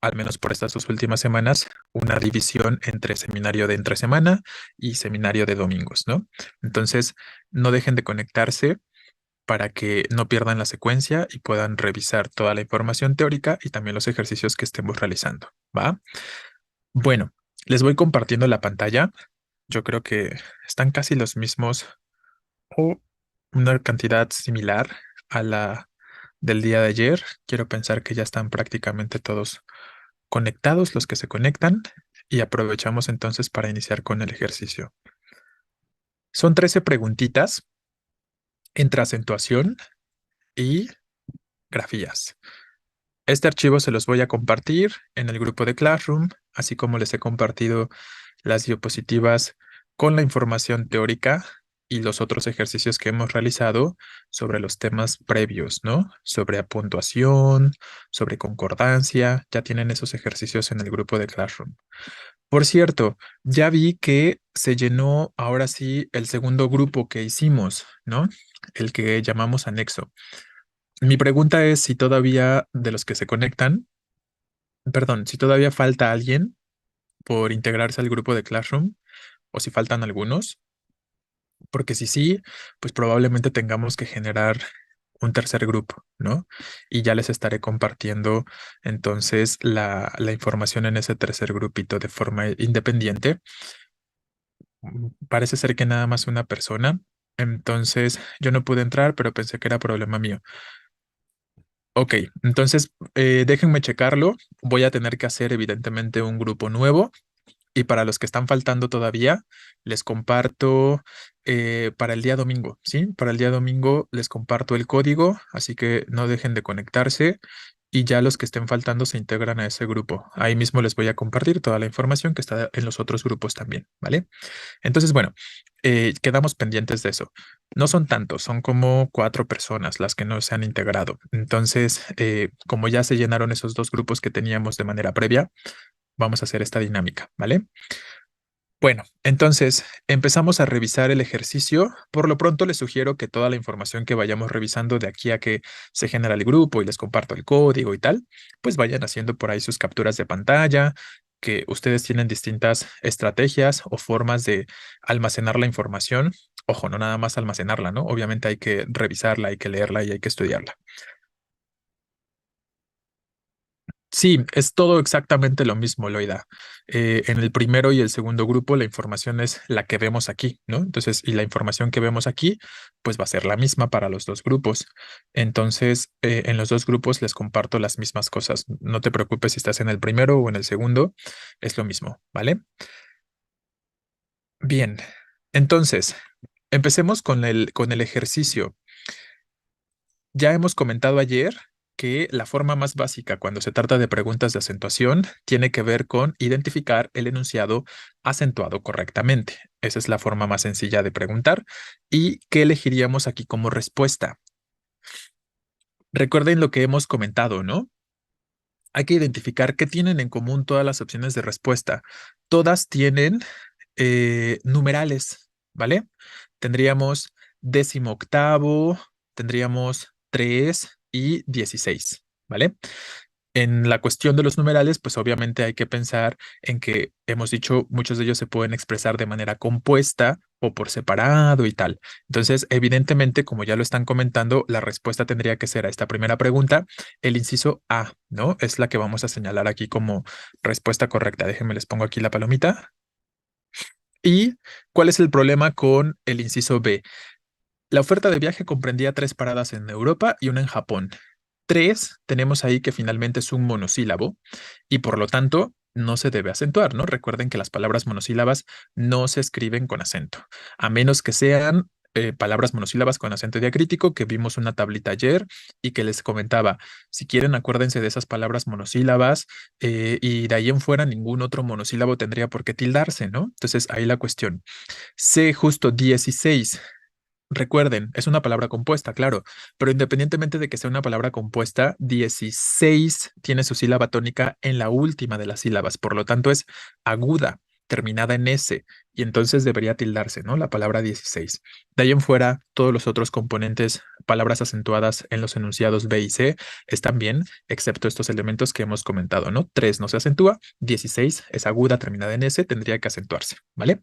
al menos por estas 2 últimas semanas, una división entre seminario de entre semana y seminario de domingos, ¿no? Entonces, no dejen de conectarse para que no pierdan la secuencia y puedan revisar toda la información teórica y también los ejercicios que estemos realizando, ¿va? Bueno, les voy compartiendo la pantalla. Yo creo que están casi los mismos o una cantidad similar a la del día de ayer. Quiero pensar que ya están prácticamente todos conectados los que se conectan y aprovechamos entonces para iniciar con el ejercicio. Son 13 preguntitas entre acentuación y grafías. Este archivo se los voy a compartir en el grupo de Classroom, así como les he compartido las diapositivas con la información teórica y los otros ejercicios que hemos realizado sobre los temas previos, ¿no? Sobre puntuación, sobre concordancia. Ya tienen esos ejercicios en el grupo de Classroom. Por cierto, ya vi que se llenó ahora sí el segundo grupo que hicimos, ¿no? El que llamamos anexo. Mi pregunta es si todavía de los que se conectan, perdón, si todavía falta alguien por integrarse al grupo de Classroom o si faltan algunos, porque si sí, pues probablemente tengamos que generar un tercer grupo, ¿no? Y ya les estaré compartiendo entonces la información en ese tercer grupito de forma independiente. Parece ser que nada más una persona, entonces yo no pude entrar, pero pensé que era problema mío. Ok, entonces déjenme checarlo. Voy a tener que hacer evidentemente un grupo nuevo y para los que están faltando todavía, les comparto para el día domingo, ¿sí? Para el día domingo les comparto el código, así que no dejen de conectarse y ya los que estén faltando se integran a ese grupo. Ahí mismo les voy a compartir toda la información que está en los otros grupos también, ¿vale? Entonces, bueno, quedamos pendientes de eso. No son tantos, son como 4 personas las que no se han integrado. Entonces, como ya se llenaron esos 2 grupos que teníamos de manera previa, vamos a hacer esta dinámica, ¿vale? Bueno, entonces empezamos a revisar el ejercicio. Por lo pronto les sugiero que toda la información que vayamos revisando de aquí a que se genera el grupo y les comparto el código y tal, pues vayan haciendo por ahí sus capturas de pantalla, que ustedes tienen distintas estrategias o formas de almacenar la información. Ojo, no nada más almacenarla, ¿no? Obviamente hay que revisarla, hay que leerla y hay que estudiarla. Sí, es todo exactamente lo mismo, Loida. En el primero y el segundo grupo, la información es la que vemos aquí, ¿no? Entonces, y la información que vemos aquí, pues va a ser la misma para los 2 grupos. Entonces, en los 2 grupos les comparto las mismas cosas. No te preocupes si estás en el primero o en el segundo, es lo mismo, ¿vale? Bien, entonces, empecemos con el ejercicio. Ya hemos comentado ayer que la forma más básica cuando se trata de preguntas de acentuación tiene que ver con identificar el enunciado acentuado correctamente. Esa es la forma más sencilla de preguntar. ¿Y qué elegiríamos aquí como respuesta? Recuerden lo que hemos comentado, ¿no? Hay que identificar qué tienen en común todas las opciones de respuesta. Todas tienen numerales, ¿vale? Tendríamos 18º, tendríamos 3 y 16, ¿vale? En la cuestión de los numerales, pues obviamente hay que pensar en que hemos dicho muchos de ellos se pueden expresar de manera compuesta o por separado y tal. Entonces, evidentemente, como ya lo están comentando, la respuesta tendría que ser a esta primera pregunta, el inciso A, ¿no? Es la que vamos a señalar aquí como respuesta correcta. Déjenme les pongo aquí la palomita. ¿Y cuál es el problema con el inciso B? La oferta de viaje comprendía 3 paradas en Europa y una en Japón. 3 tenemos ahí que finalmente es un monosílabo y por lo tanto no se debe acentuar, ¿no? Recuerden que las palabras monosílabas no se escriben con acento, a menos que sean palabras monosílabas con acento diacrítico, que vimos una tablita ayer y que les comentaba. Si quieren, acuérdense de esas palabras monosílabas y de ahí en fuera ningún otro monosílabo tendría por qué tildarse, ¿no? Entonces ahí la cuestión. C justo 16. Recuerden, es una palabra compuesta, claro, pero independientemente de que sea una palabra compuesta, 16 tiene su sílaba tónica en la última de las sílabas, por lo tanto es aguda, terminada en S, y entonces debería tildarse, ¿no? La palabra 16. De ahí en fuera, todos los otros componentes palabras acentuadas en los enunciados B y C están bien, excepto estos elementos que hemos comentado, ¿no? 3 no se acentúa, 16 es aguda terminada en S, tendría que acentuarse, ¿vale?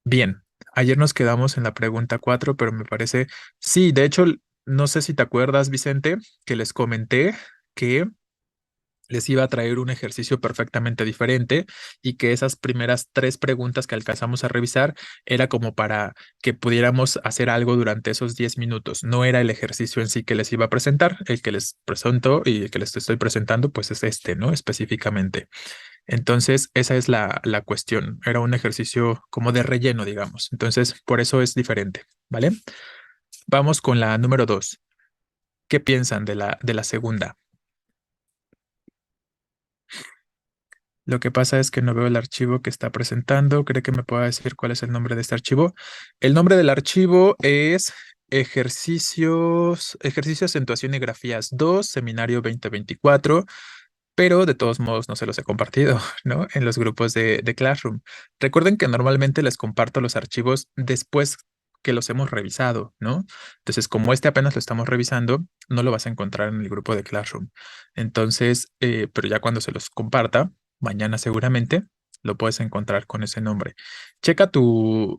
Bien, ayer nos quedamos en la pregunta 4, pero me parece, sí, de hecho, no sé si te acuerdas, Vicente, que les comenté que les iba a traer un ejercicio perfectamente diferente y que esas primeras 3 preguntas que alcanzamos a revisar era como para que pudiéramos hacer algo durante esos 10 minutos. No era el ejercicio en sí que les iba a presentar, el que les presento y el que les estoy presentando, pues es este, ¿no? Específicamente. Entonces, esa es la cuestión. Era un ejercicio como de relleno, digamos. Entonces, por eso es diferente, ¿vale? Vamos con la número 2. ¿Qué piensan de la segunda? Lo que pasa es que no veo el archivo que está presentando. ¿Cree que me pueda decir cuál es el nombre de este archivo? El nombre del archivo es Ejercicios, Acentuación y Grafías 2, Seminario 2024, pero de todos modos no se los he compartido, ¿no? En los grupos de Classroom. Recuerden que normalmente les comparto los archivos después que los hemos revisado, ¿no? Entonces, como este apenas lo estamos revisando, no lo vas a encontrar en el grupo de Classroom. Entonces, pero ya cuando se los comparta, mañana seguramente, lo puedes encontrar con ese nombre. Checa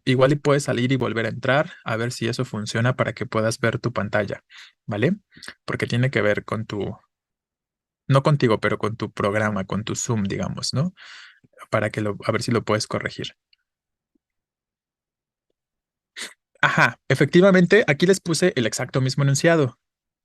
igual y puedes salir y volver a entrar a ver si eso funciona para que puedas ver tu pantalla, ¿vale? Porque tiene que ver con no contigo, pero con tu programa, con tu Zoom, digamos, ¿no? A ver si lo puedes corregir. Ajá, efectivamente, aquí les puse el exacto mismo enunciado,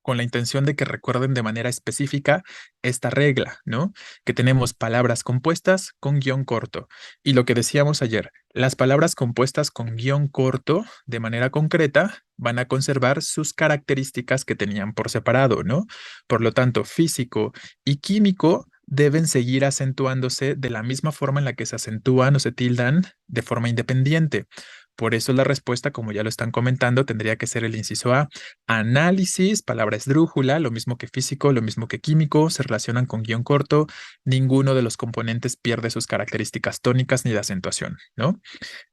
con la intención de que recuerden de manera específica esta regla, ¿no? Que tenemos palabras compuestas con guión corto. Y lo que decíamos ayer, las palabras compuestas con guión corto, de manera concreta, van a conservar sus características que tenían por separado, ¿no? Por lo tanto, físico y químico deben seguir acentuándose de la misma forma en la que se acentúan o se tildan de forma independiente. Por eso la respuesta, como ya lo están comentando, tendría que ser el inciso A. Análisis, palabra esdrújula, lo mismo que físico, lo mismo que químico, se relacionan con guión corto. Ninguno de los componentes pierde sus características tónicas ni de acentuación, ¿no?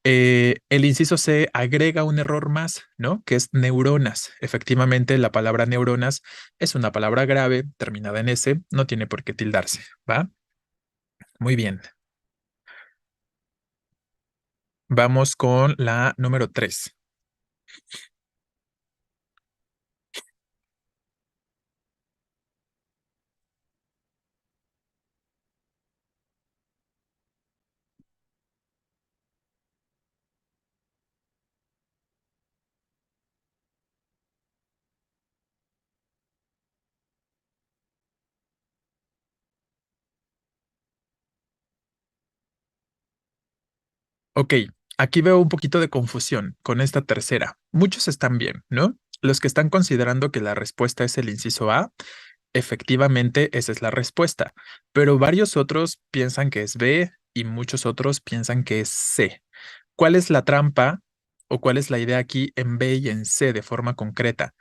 El inciso C agrega un error más, ¿no? Que es neuronas. Efectivamente, la palabra neuronas es una palabra grave, terminada en S, no tiene por qué tildarse, ¿va? Muy bien. Vamos con la número 3. Ok, aquí veo un poquito de confusión con esta tercera. Muchos están bien, ¿no? Los que están considerando que la respuesta es el inciso A, efectivamente esa es la respuesta, pero varios otros piensan que es B y muchos otros piensan que es C. ¿Cuál es la trampa o cuál es la idea aquí en B y en C de forma concreta?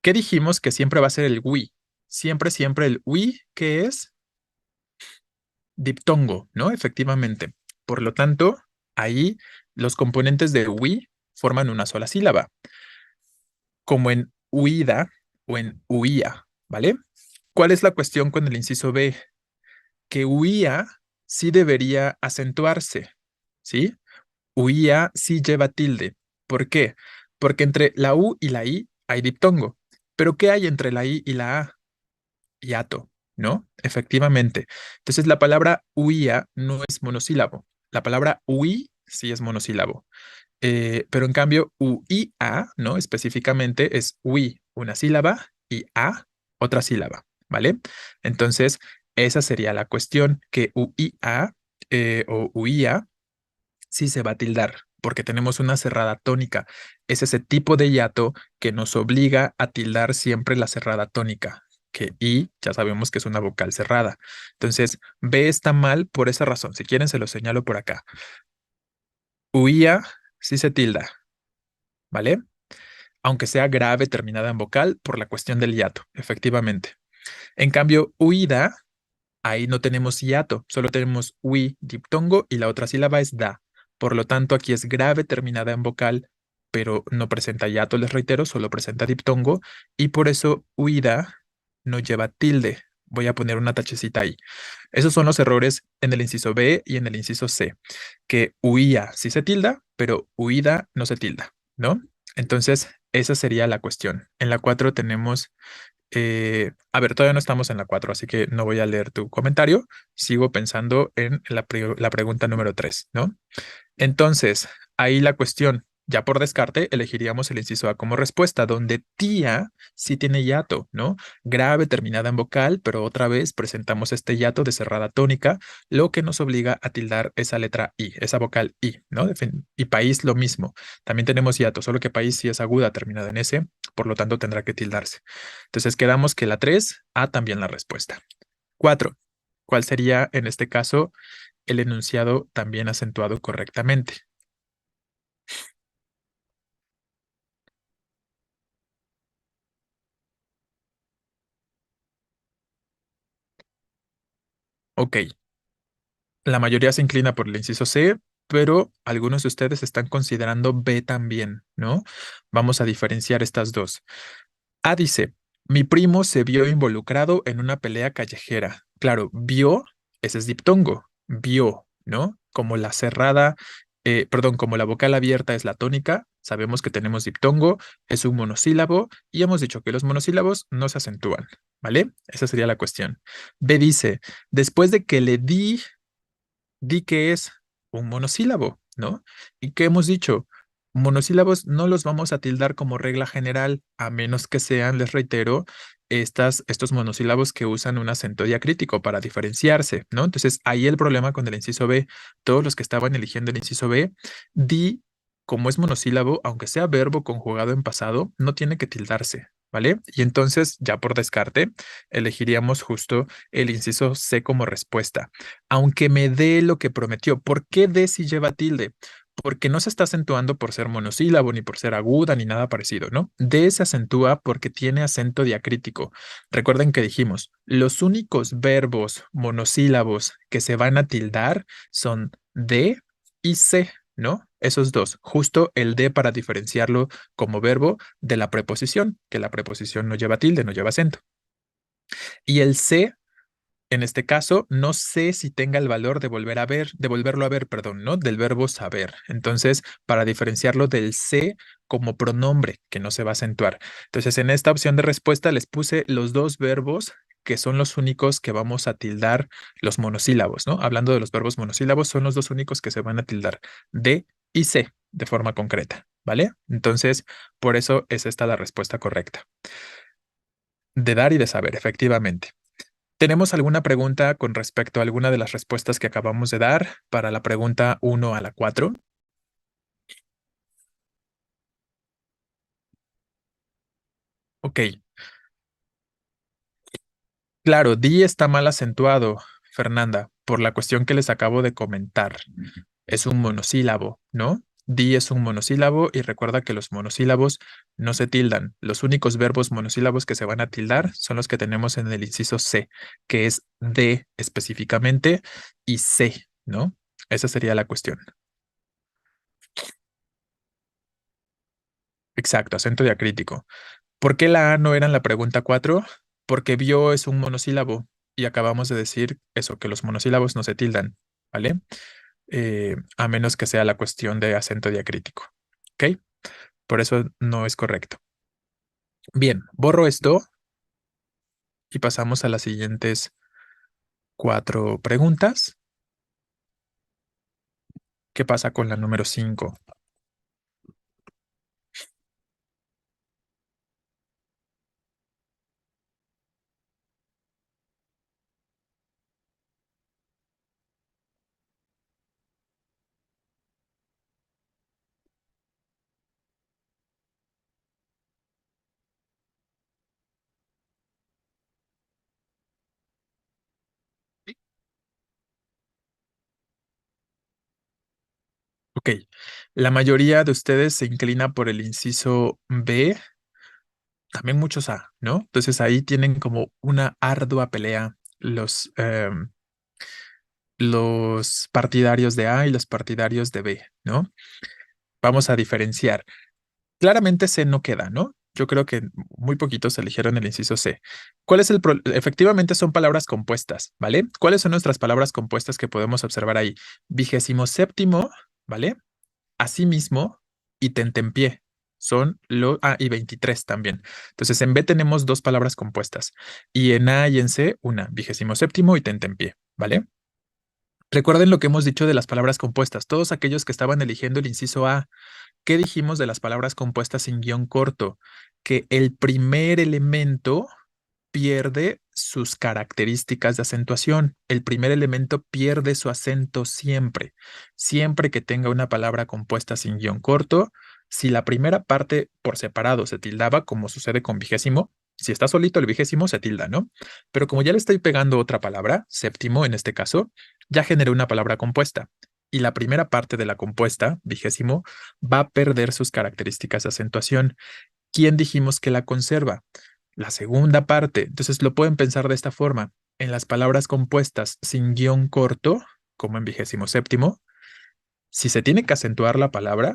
¿Qué dijimos que siempre va a ser el we? Siempre, siempre el we, que es diptongo, ¿no? Efectivamente. Por lo tanto, ahí los componentes de we forman una sola sílaba, como en huida o en huía, ¿vale? ¿Cuál es la cuestión con el inciso B? Que huía sí debería acentuarse, ¿sí? Huía sí lleva tilde. ¿Por qué? Porque entre la U y la I hay diptongo. Pero ¿qué hay entre la I y la A? Hiato, ¿no? Efectivamente. Entonces la palabra huía no es monosílabo. La palabra huí sí es monosílabo. Pero en cambio, uia, ¿no? Específicamente es ui, una sílaba, y a, otra sílaba, ¿vale? Entonces, esa sería la cuestión, que uia o uia sí se va a tildar, porque tenemos una cerrada tónica. Es ese tipo de hiato que nos obliga a tildar siempre la cerrada tónica, que I ya sabemos que es una vocal cerrada. Entonces, B está mal por esa razón. Si quieren, se lo señalo por acá. Uia sí se tilda, ¿vale? Aunque sea grave terminada en vocal por la cuestión del hiato, efectivamente. En cambio, huida, ahí no tenemos hiato, solo tenemos ui diptongo y la otra sílaba es da. Por lo tanto, aquí es grave terminada en vocal pero no presenta hiato, les reitero, solo presenta diptongo y por eso huida no lleva tilde. Voy a poner una tachecita ahí. Esos son los errores en el inciso B y en el inciso C, que huía sí se tilda, pero huida no se tilda, ¿no? Entonces, esa sería la cuestión. En la 4 tenemos, a ver, todavía no estamos en la 4, así que no voy a leer tu comentario. Sigo pensando en la pregunta número 3, ¿no? Entonces, ahí la cuestión, ya por descarte, elegiríamos el inciso A como respuesta, donde tía sí tiene hiato, ¿no? Grave terminada en vocal, pero otra vez presentamos este hiato de cerrada tónica, lo que nos obliga a tildar esa letra I, esa vocal I, ¿no? Y país lo mismo. También tenemos hiato, solo que país sí es aguda terminada en S, por lo tanto tendrá que tildarse. Entonces quedamos que la 3, A también la respuesta. 4. ¿Cuál sería en este caso el enunciado también acentuado correctamente? Ok, la mayoría se inclina por el inciso C, pero algunos de ustedes están considerando B también, ¿no? Vamos a diferenciar estas dos. A dice, mi primo se vio involucrado en una pelea callejera. Claro, vio, ese es diptongo, vio, ¿no? Como la cerrada, perdón, como la vocal abierta es la tónica, sabemos que tenemos diptongo, es un monosílabo y hemos dicho que los monosílabos no se acentúan, ¿vale? Esa sería la cuestión. B dice, después de que le di que es un monosílabo, ¿no? ¿Y qué hemos dicho? Monosílabos no los vamos a tildar como regla general, a menos que sean, les reitero, estos monosílabos que usan un acento diacrítico para diferenciarse, ¿no? Entonces, ahí el problema con el inciso B, todos los que estaban eligiendo el inciso B, di, como es monosílabo, aunque sea verbo conjugado en pasado, no tiene que tildarse, ¿vale? Y entonces, ya por descarte, elegiríamos justo el inciso C como respuesta aunque me dé lo que prometió. ¿Por qué de si lleva tilde? Porque no se está acentuando por ser monosílabo, ni por ser aguda, ni nada parecido, ¿no? De se acentúa porque tiene acento diacrítico. Recuerden que dijimos, los únicos verbos monosílabos que se van a tildar son de y se, ¿no? Esos dos, justo el de para diferenciarlo como verbo de la preposición, que la preposición no lleva tilde, no lleva acento. Y el se en este caso, no sé si tenga el valor de volver a ver, de volverlo a ver, perdón, ¿no? Del verbo saber. Entonces, para diferenciarlo del sé como pronombre, que no se va a acentuar. Entonces, en esta opción de respuesta les puse los dos verbos que son los únicos que vamos a tildar los monosílabos, ¿no? Hablando de los verbos monosílabos, son los dos únicos que se van a tildar de y se de forma concreta, ¿vale? Entonces, por eso es esta la respuesta correcta. De dar y de saber, efectivamente. ¿Tenemos alguna pregunta con respecto a alguna de las respuestas que acabamos de dar para la pregunta 1 a la 4? Ok, claro, di está mal acentuado, Fernanda, por la cuestión que les acabo de comentar. Es un monosílabo, ¿no? Di es un monosílabo y recuerda que los monosílabos no se tildan. Los únicos verbos monosílabos que se van a tildar son los que tenemos en el inciso C, que es de específicamente y C, ¿no? Esa sería la cuestión. Exacto, acento diacrítico. ¿Por qué la A no era en la pregunta 4? Porque vio es un monosílabo y acabamos de decir eso, que los monosílabos no se tildan, ¿vale? A menos que sea la cuestión de acento diacrítico, ¿ok? Por eso no es correcto. Bien, borro esto y pasamos a las siguientes 4 preguntas. ¿Qué pasa con la número 5? Ok, la mayoría de ustedes se inclina por el inciso B, también muchos A, ¿no? Entonces ahí tienen como una ardua pelea los partidarios de A y los partidarios de B, ¿no? Vamos a diferenciar. Claramente C no queda, ¿no? Yo creo que muy poquitos eligieron el inciso C. ¿Cuál es Efectivamente son palabras compuestas, ¿vale? ¿Cuáles son nuestras palabras compuestas que podemos observar ahí? 27º, ¿vale? Asimismo y tentempié. Y 23 también. Entonces, en B tenemos dos palabras compuestas y en A y en C una, 27º y tentempié, ¿vale? Recuerden lo que hemos dicho de las palabras compuestas. Todos aquellos que estaban eligiendo el inciso A, ¿qué dijimos de las palabras compuestas sin guión corto? Que el primer elemento pierde sus características de acentuación. El primer elemento pierde su acento siempre. Siempre que tenga una palabra compuesta sin guión corto, si la primera parte por separado se tildaba, como sucede con vigésimo, si está solito el vigésimo se tilda, ¿no? Pero como ya le estoy pegando otra palabra, séptimo en este caso, ya generé una palabra compuesta. Y la primera parte de la compuesta, vigésimo, va a perder sus características de acentuación. ¿Quién dijimos que la conserva? La segunda parte. Entonces lo pueden pensar de esta forma. En las palabras compuestas sin guión corto, como en 27º, si se tiene que acentuar la palabra,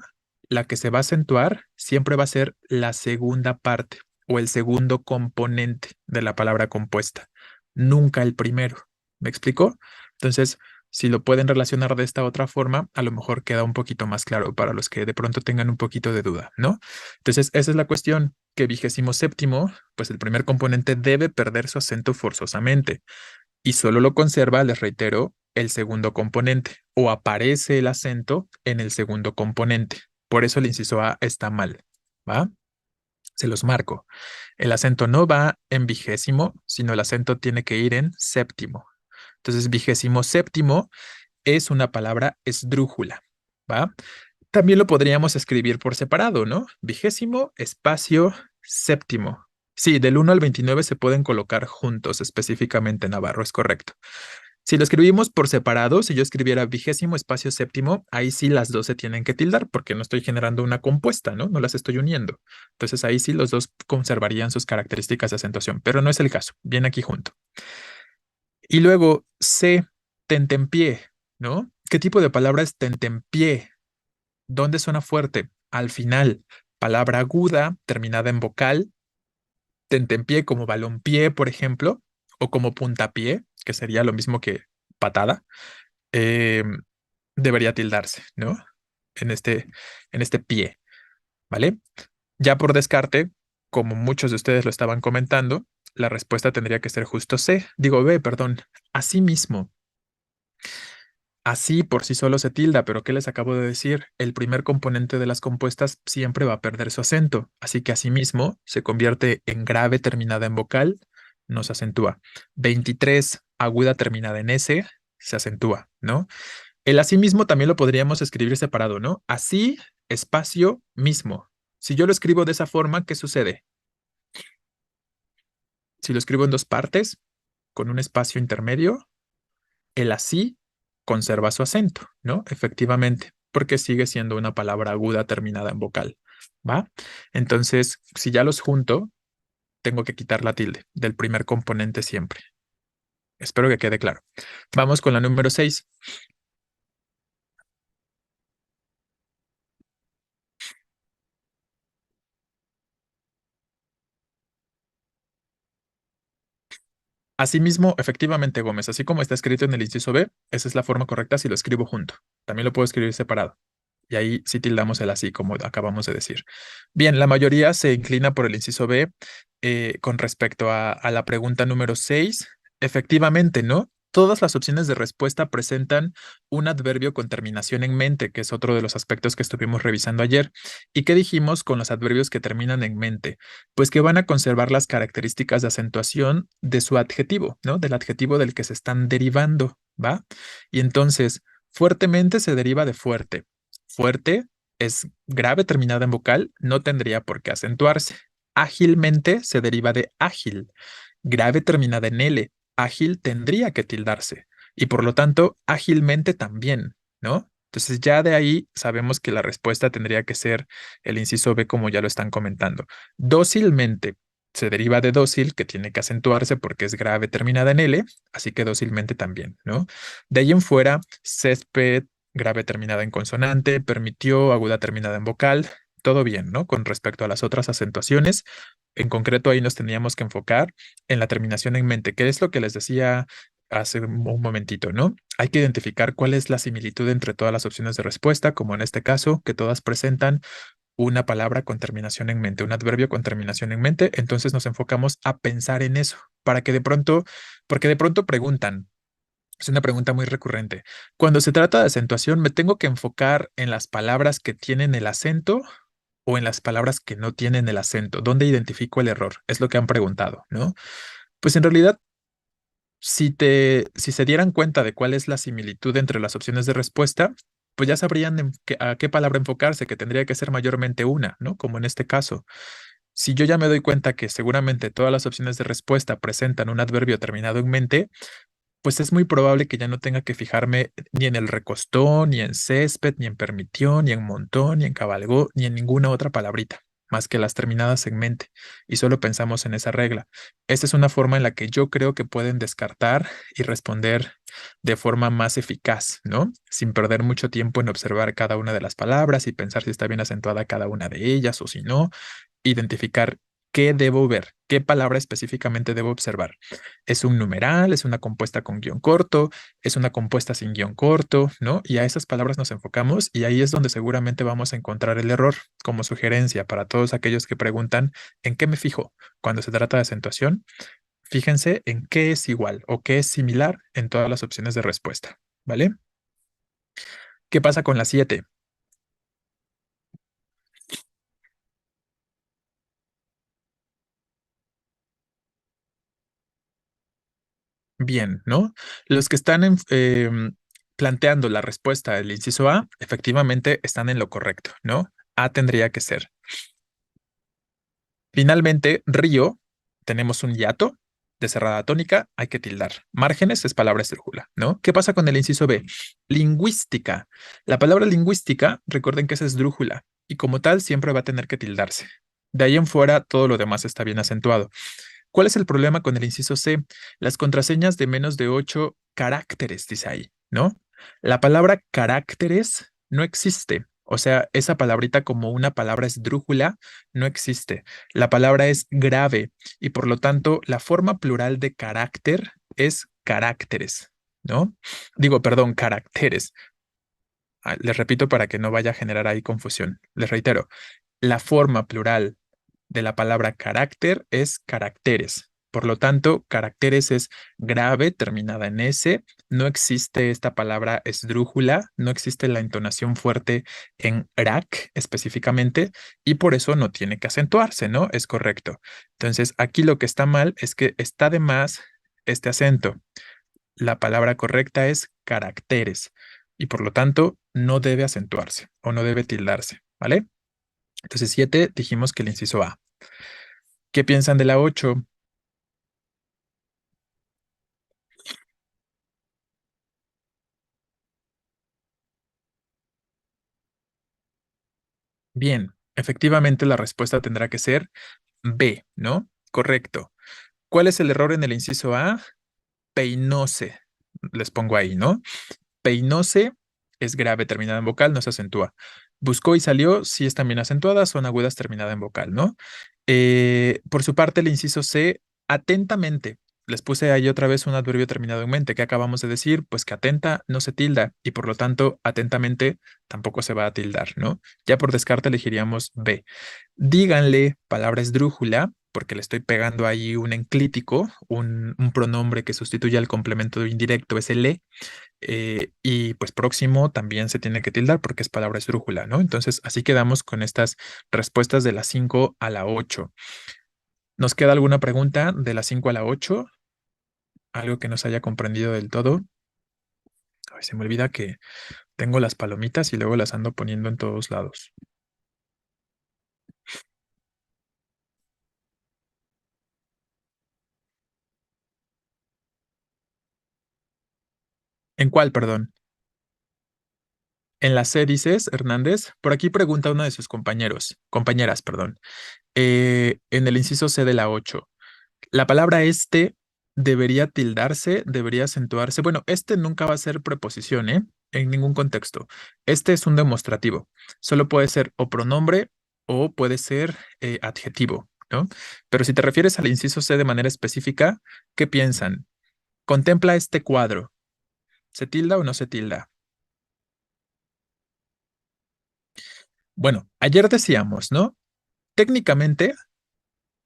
la que se va a acentuar siempre va a ser la segunda parte o el segundo componente de la palabra compuesta, nunca el primero. ¿Me explico? Entonces, si lo pueden relacionar de esta otra forma, a lo mejor queda un poquito más claro para los que de pronto tengan un poquito de duda, ¿no? Entonces, esa es la cuestión, que 27º, pues el primer componente debe perder su acento forzosamente y solo lo conserva, les reitero, el segundo componente o aparece el acento en el segundo componente. Por eso el inciso A está mal, ¿va? Se los marco. El acento no va en vigésimo, sino el acento tiene que ir en séptimo. Entonces, 27º es una palabra esdrújula, ¿va? También lo podríamos escribir por separado, ¿no? 20º, espacio, séptimo. Sí, del 1 al 29 se pueden colocar juntos, específicamente Navarro, es correcto. Si lo escribimos por separado, si yo escribiera 20º, espacio, séptimo, ahí sí las dos se tienen que tildar porque no estoy generando una compuesta, ¿no? No las estoy uniendo. Entonces ahí sí los dos conservarían sus características de acentuación, pero no es el caso. Viene aquí junto. Y luego C, tentempié, ¿no? ¿Qué tipo de palabra es tentempié? ¿Dónde suena fuerte? Al final, palabra aguda terminada en vocal, tentempié como balompié, por ejemplo, o como puntapié, que sería lo mismo que patada, eh, debería tildarse, ¿no? En este pie, ¿vale? Ya por descarte, como muchos de ustedes lo estaban comentando, la respuesta tendría que ser justo C, digo B, perdón. Asimismo, así por sí solo se tilda, pero ¿qué les acabo de decir? El primer componente de las compuestas siempre va a perder su acento, así que asimismo se convierte en grave terminada en vocal, no se acentúa. 23, aguda terminada en S, se acentúa, ¿no? El asimismo también lo podríamos escribir separado, ¿no? Así, espacio, mismo. Si yo lo escribo de esa forma, ¿qué sucede? Si lo escribo en dos partes, con un espacio intermedio, el así conserva su acento, ¿no? Efectivamente, porque sigue siendo una palabra aguda terminada en vocal, ¿va? Entonces, si ya los junto, tengo que quitar la tilde del primer componente siempre. Espero que quede claro. Vamos con la número 6. Asimismo, efectivamente, Gómez, así como está escrito en el inciso B, esa es la forma correcta si lo escribo junto. También lo puedo escribir separado. Y ahí sí tildamos el así, como acabamos de decir. Bien, la mayoría se inclina por el inciso B con respecto a la pregunta número 6. Efectivamente, ¿no? Todas las opciones de respuesta presentan un adverbio con terminación en mente, que es otro de los aspectos que estuvimos revisando ayer. ¿Y qué dijimos con los adverbios que terminan en mente? Pues que van a conservar las características de acentuación de su adjetivo, ¿no? Del adjetivo del que se están derivando, ¿va? Y entonces, fuertemente se deriva de fuerte. Fuerte es grave terminada en vocal, no tendría por qué acentuarse. Ágilmente se deriva de ágil, grave terminada en L, ágil tendría que tildarse y por lo tanto ágilmente también, ¿no? Entonces ya de ahí sabemos que la respuesta tendría que ser el inciso B como ya lo están comentando. Dócilmente se deriva de dócil, que tiene que acentuarse porque es grave terminada en L, así que dócilmente también, ¿no? De ahí en fuera, césped, grave terminada en consonante, permitió, aguda terminada en vocal, todo bien, ¿no? Con respecto a las otras acentuaciones, en concreto ahí nos teníamos que enfocar en la terminación en mente, que es lo que les decía hace un momentito, ¿no? Hay que identificar cuál es la similitud entre todas las opciones de respuesta, como en este caso, que todas presentan una palabra con terminación en mente, un adverbio con terminación en mente. Entonces nos enfocamos a pensar en eso, para que de pronto, porque de pronto preguntan, es una pregunta muy recurrente. Cuando se trata de acentuación, ¿me tengo que enfocar en las palabras que tienen el acento o en las palabras que no tienen el acento? ¿Dónde identifico el error? Es lo que han preguntado, ¿no? Pues en realidad, si se dieran cuenta de cuál es la similitud entre las opciones de respuesta, pues ya sabrían a qué palabra enfocarse, que tendría que ser mayormente una, ¿no? Como en este caso. Si yo ya me doy cuenta que seguramente todas las opciones de respuesta presentan un adverbio terminado en mente, pues es muy probable que ya no tenga que fijarme ni en el recostó, ni en césped, ni en permitió, ni en montó, ni en cabalgó, ni en ninguna otra palabrita, más que las terminadas en mente. Y solo pensamos en esa regla. Esta es una forma en la que yo creo que pueden descartar y responder de forma más eficaz, ¿no? Sin perder mucho tiempo en observar cada una de las palabras y pensar si está bien acentuada cada una de ellas o si no, identificar qué debo ver, qué palabra específicamente debo observar. ¿Es un numeral? ¿Es una compuesta con guión corto? ¿Es una compuesta sin guión corto? ¿No? Y a esas palabras nos enfocamos y ahí es donde seguramente vamos a encontrar el error. Como sugerencia para todos aquellos que preguntan, ¿en qué me fijo cuando se trata de acentuación? Fíjense en qué es igual o qué es similar en todas las opciones de respuesta, ¿vale? ¿Qué pasa con la 7? Bien, ¿no? Los que están planteando la respuesta del inciso A, efectivamente están en lo correcto, ¿no? A tendría que ser. Finalmente, río, tenemos un hiato de cerrada tónica, hay que tildar. Márgenes es palabra esdrújula, ¿no? ¿Qué pasa con el inciso B? Lingüística. La palabra lingüística, recuerden que es esdrújula y como tal siempre va a tener que tildarse. De ahí en fuera, todo lo demás está bien acentuado. ¿Cuál es el problema con el inciso C? Las contraseñas de menos de 8 caracteres, dice ahí, ¿no? La palabra caracteres no existe. O sea, esa palabrita como una palabra esdrújula no existe. La palabra es grave y por lo tanto la forma plural de carácter es caracteres, ¿no? Digo, perdón, caracteres. Les repito para que no vaya a generar ahí confusión. Les reitero, la forma plural de la palabra carácter es caracteres. Por lo tanto, caracteres es grave, terminada en S. No existe esta palabra esdrújula, no existe la entonación fuerte en rac específicamente, y por eso no tiene que acentuarse, ¿no? Es correcto. Entonces, aquí lo que está mal es que está de más este acento. La palabra correcta es caracteres, y por lo tanto, no debe acentuarse o no debe tildarse, ¿vale? Entonces, 7 dijimos que el inciso A. ¿Qué piensan de la 8? Bien, efectivamente la respuesta tendrá que ser B, ¿no? Correcto. ¿Cuál es el error en el inciso A? Peinóse. Les pongo ahí, ¿no? Peinóse es grave terminada en vocal, no se acentúa. Buscó y salió, sí están bien acentuadas, son agudas terminada en vocal, ¿no? Por su parte, el inciso C, atentamente. Les puse ahí otra vez un adverbio terminado en mente. ¿Qué acabamos de decir? Pues que atenta no se tilda y por lo tanto, atentamente tampoco se va a tildar, ¿no? Ya por descarte elegiríamos B. Díganle palabra esdrújula, porque le estoy pegando ahí un enclítico, un pronombre que sustituye al complemento indirecto, es el E, y pues próximo también se tiene que tildar porque es palabra esdrújula, ¿no? Entonces, así quedamos con estas respuestas de la 5 a la 8. ¿Nos queda alguna pregunta de la 5 a la 8? Algo que no se haya comprendido del todo. Ay, se me olvida que tengo las palomitas y luego las ando poniendo en todos lados. ¿En cuál, perdón? En la C dices, Hernández. Por aquí pregunta uno de sus compañeras, perdón. En el inciso C de la 8. La palabra este debería tildarse, debería acentuarse. Bueno, este nunca va a ser preposición, ¿eh? En ningún contexto. Este es un demostrativo. Solo puede ser o pronombre o puede ser adjetivo, ¿no? Pero si te refieres al inciso C de manera específica, ¿qué piensan? Contempla este cuadro. ¿Se tilda o no se tilda? Bueno, ayer decíamos, ¿no? Técnicamente,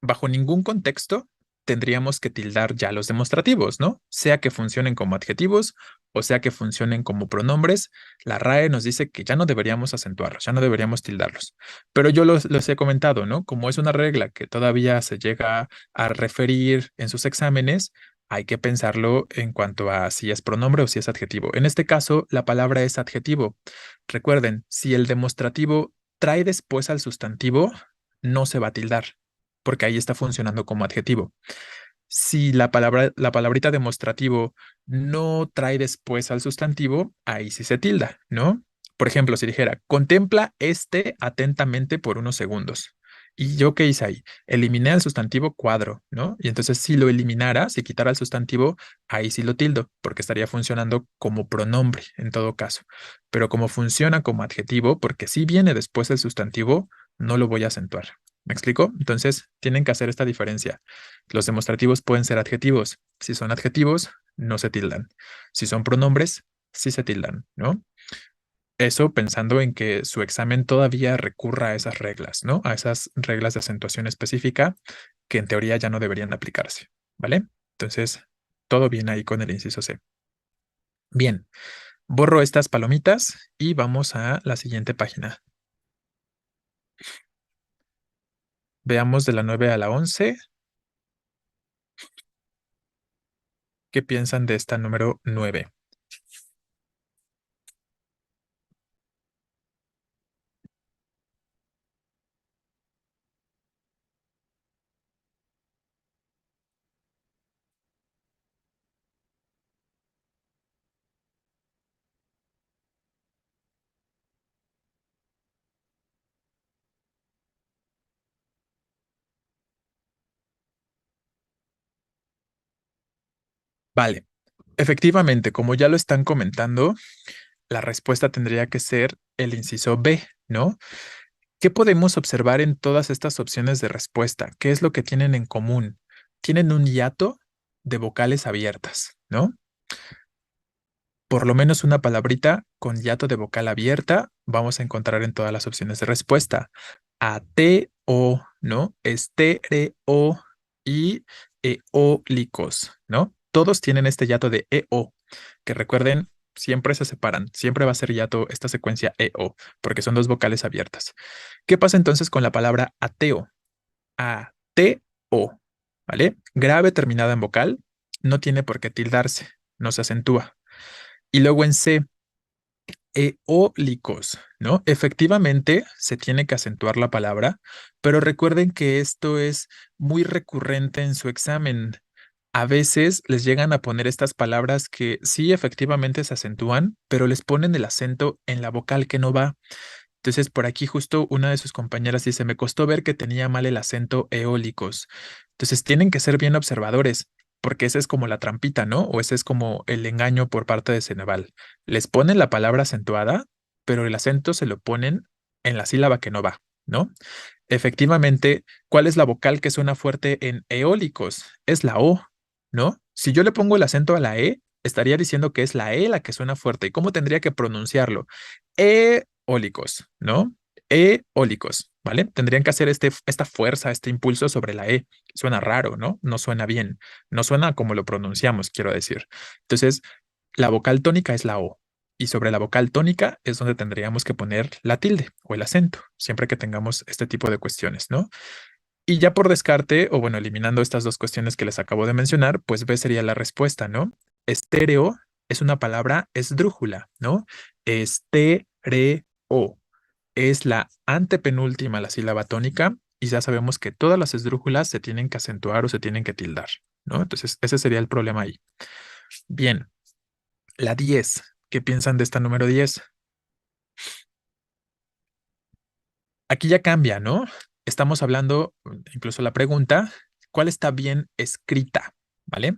bajo ningún contexto tendríamos que tildar ya los demostrativos, ¿no? Sea que funcionen como adjetivos o sea que funcionen como pronombres, la RAE nos dice que ya no deberíamos acentuarlos, ya no deberíamos tildarlos. Pero yo los he comentado, ¿no? Como es una regla que todavía se llega a referir en sus exámenes, hay que pensarlo en cuanto a si es pronombre o si es adjetivo. En este caso, la palabra es adjetivo. Recuerden, si el demostrativo trae después al sustantivo, no se va a tildar porque ahí está funcionando como adjetivo. Si la palabrita demostrativo no trae después al sustantivo, ahí sí se tilda, ¿no? Por ejemplo, si dijera, contempla este atentamente por unos segundos. ¿Y yo qué hice ahí? Eliminé al sustantivo cuadro, ¿no? Y entonces si lo eliminara, si quitara el sustantivo, ahí sí lo tildo, porque estaría funcionando como pronombre en todo caso. Pero como funciona como adjetivo, porque si viene después el sustantivo, no lo voy a acentuar. ¿Me explico? Entonces, tienen que hacer esta diferencia. Los demostrativos pueden ser adjetivos. Si son adjetivos, no se tildan. Si son pronombres, sí se tildan, ¿no? Eso pensando en que su examen todavía recurra a esas reglas, ¿no? A esas reglas de acentuación específica que en teoría ya no deberían aplicarse, ¿vale? Entonces, todo bien ahí con el inciso C. Bien, borro estas palomitas y vamos a la siguiente página. Veamos de la 9 a la 11. ¿Qué piensan de esta número 9? Vale, efectivamente, como ya lo están comentando, la respuesta tendría que ser el inciso B, ¿no? ¿Qué podemos observar en todas estas opciones de respuesta? ¿Qué es lo que tienen en común? Tienen un hiato de vocales abiertas, ¿no? Por lo menos una palabrita con hiato de vocal abierta vamos a encontrar en todas las opciones de respuesta. Ateo, ¿no? Estereo y eólicos, ¿no? Todos tienen este hiato de EO, que recuerden, siempre se separan, siempre va a ser hiato esta secuencia EO, porque son dos vocales abiertas. ¿Qué pasa entonces con la palabra ateo? A-T-O, ¿vale? Grave terminada en vocal, no tiene por qué tildarse, no se acentúa. Y luego en C, eólicos, ¿no? Efectivamente, se tiene que acentuar la palabra, pero recuerden que esto es muy recurrente en su examen. A veces les llegan a poner estas palabras que sí efectivamente se acentúan, pero les ponen el acento en la vocal que no va. Entonces, por aquí justo una de sus compañeras dice, me costó ver que tenía mal el acento eólicos. Entonces, tienen que ser bien observadores, porque esa es como la trampita, ¿no? O ese es como el engaño por parte de Ceneval. Les ponen la palabra acentuada, pero el acento se lo ponen en la sílaba que no va, ¿no? Efectivamente, ¿cuál es la vocal que suena fuerte en eólicos? Es la O, ¿no? Si yo le pongo el acento a la E, estaría diciendo que es la E la que suena fuerte. ¿Y cómo tendría que pronunciarlo? Eólicos, ¿no? Eólicos, ¿vale? Tendrían que hacer esta fuerza, este impulso sobre la E. Suena raro, ¿no? No suena bien. No suena como lo pronunciamos, quiero decir. Entonces, la vocal tónica es la O. Y sobre la vocal tónica es donde tendríamos que poner la tilde o el acento, siempre que tengamos este tipo de cuestiones, ¿no? Y ya por descarte, o bueno, eliminando estas dos cuestiones que les acabo de mencionar, pues B sería la respuesta, ¿no? Estéreo es una palabra esdrújula, ¿no? Estereo es la antepenúltima, la sílaba tónica, y ya sabemos que todas las esdrújulas se tienen que acentuar o se tienen que tildar, ¿no? Entonces, ese sería el problema ahí. Bien, la 10. ¿Qué piensan de esta número 10? Aquí ya cambia, ¿no? Estamos hablando, incluso la pregunta, ¿cuál está bien escrita? ¿Vale?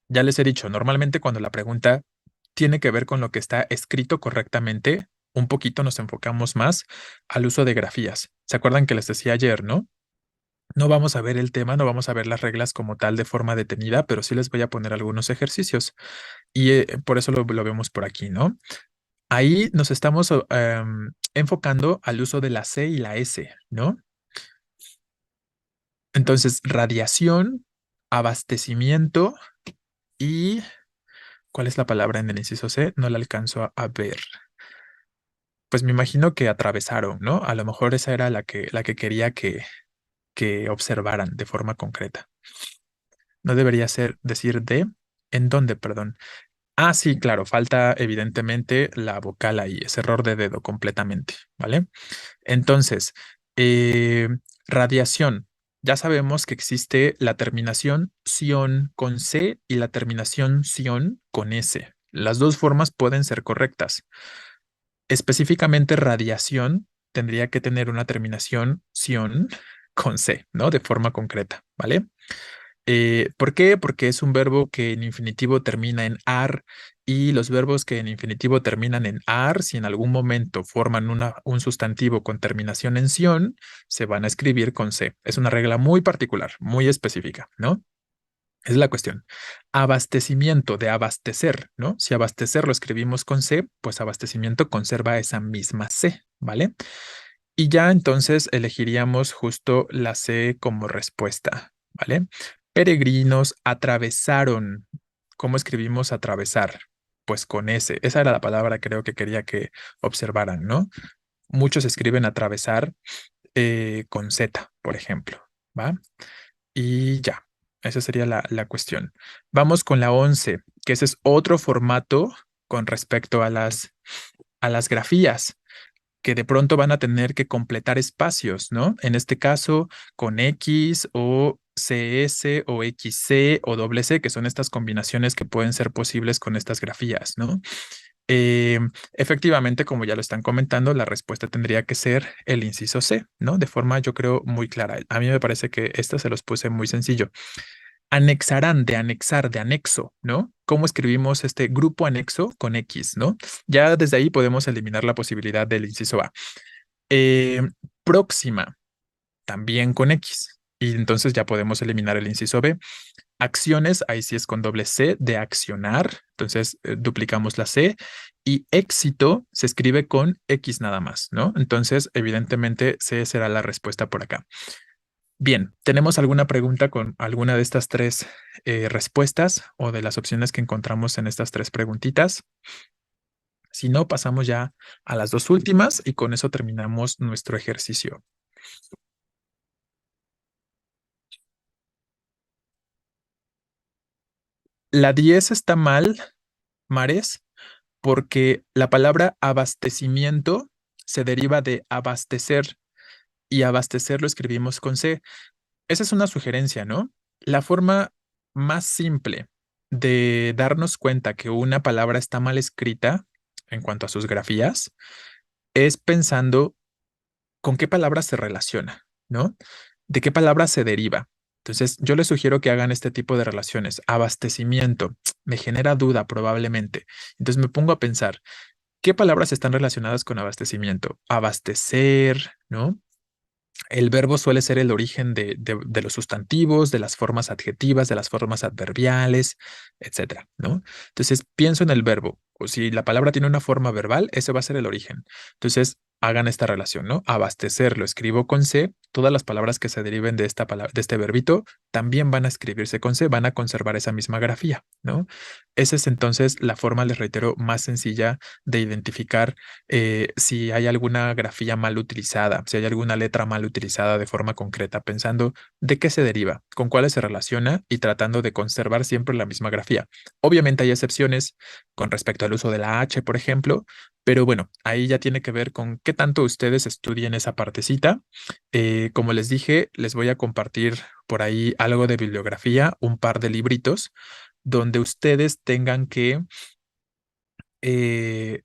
Ya les he dicho, normalmente cuando la pregunta tiene que ver con lo que está escrito correctamente, un poquito nos enfocamos más al uso de grafías. ¿Se acuerdan que les decía ayer, no? No vamos a ver el tema, no vamos a ver las reglas como tal de forma detenida, pero sí les voy a poner algunos ejercicios. Y por eso lo vemos por aquí, ¿no? Ahí nos estamos enfocando al uso de la C y la S, ¿no? Entonces, radiación, abastecimiento y ¿cuál es la palabra en el inciso C? No la alcanzo a ver. Pues me imagino que atravesaron, ¿no? A lo mejor esa era la que quería que observaran de forma concreta. No debería ser decir de, ¿en dónde, perdón? Ah, sí, claro, falta evidentemente la vocal ahí, es error de dedo completamente, ¿vale? Entonces, eh, radiación. Ya sabemos que existe la terminación ción con C y la terminación ción con S. Las dos formas pueden ser correctas. Específicamente radiación tendría que tener una terminación ción con C, ¿no? De forma concreta, ¿vale? ¿Por qué? Porque es un verbo que en infinitivo termina en ar y los verbos que en infinitivo terminan en ar, si en algún momento forman un sustantivo con terminación en ción, se van a escribir con C. Es una regla muy particular, muy específica, ¿no? Es la cuestión. Abastecimiento de abastecer, ¿no? Si abastecer lo escribimos con C, pues abastecimiento conserva esa misma C, ¿vale? Y ya entonces elegiríamos justo la C como respuesta, ¿vale? Peregrinos atravesaron. ¿Cómo escribimos atravesar? Pues con S. Esa era la palabra creo que quería que observaran, ¿no? Muchos escriben atravesar con Z, por ejemplo, ¿va? Y ya, esa sería la cuestión. Vamos con la 11, que ese es otro formato con respecto a las grafías que de pronto van a tener que completar espacios, ¿no? En este caso, con X o CS o XC o doble C, que son estas combinaciones que pueden ser posibles con estas grafías, ¿no? Eh, Efectivamente, como ya lo están comentando, la respuesta tendría que ser el inciso C, ¿no? De forma, yo creo, muy clara. A mí me parece que esta se los puse muy sencillo. Anexarán, de anexar, de anexo, ¿no? ¿Cómo escribimos este grupo anexo con X, ¿no? Ya desde ahí podemos eliminar la posibilidad del inciso A. Eh, Próxima, también con X. Y entonces ya podemos eliminar el inciso B. Acciones, ahí sí es con doble C de accionar. Entonces duplicamos la C. Y éxito se escribe con X nada más, ¿no? Entonces, evidentemente, C será la respuesta por acá. Bien, ¿tenemos alguna pregunta con alguna de estas tres respuestas o de las opciones que encontramos en estas tres preguntitas? Si no, pasamos ya a las dos últimas y con eso terminamos nuestro ejercicio. La 10 está mal, Mares, porque la palabra abastecimiento se deriva de abastecer y abastecer lo escribimos con C. Esa es una sugerencia, ¿no? La forma más simple de darnos cuenta que una palabra está mal escrita en cuanto a sus grafías es pensando con qué palabra se relaciona, ¿no? ¿De qué palabra se deriva? Entonces, yo les sugiero que hagan este tipo de relaciones. Abastecimiento, me genera duda probablemente. Entonces me pongo a pensar, ¿qué palabras están relacionadas con abastecimiento? Abastecer, ¿no? El verbo suele ser el origen de los sustantivos, de las formas adjetivas, de las formas adverbiales, etcétera, ¿no? Entonces, pienso en el verbo. O si la palabra tiene una forma verbal, ese va a ser el origen. Entonces, hagan esta relación, ¿no? Abastecer lo escribo con C. Todas las palabras que se deriven de esta palabra, de este verbito, también van a escribirse con C, van a conservar esa misma grafía, ¿no? Esa es entonces la forma, les reitero, más sencilla de identificar si hay alguna grafía mal utilizada, si hay alguna letra mal utilizada de forma concreta, pensando de qué se deriva, con cuáles se relaciona y tratando de conservar siempre la misma grafía. Obviamente hay excepciones con respecto al uso de la H, por ejemplo, pero bueno, ahí ya tiene que ver con qué tanto ustedes estudien esa partecita. Como les dije, les voy a compartir por ahí algo de bibliografía, un par de libritos donde ustedes tengan que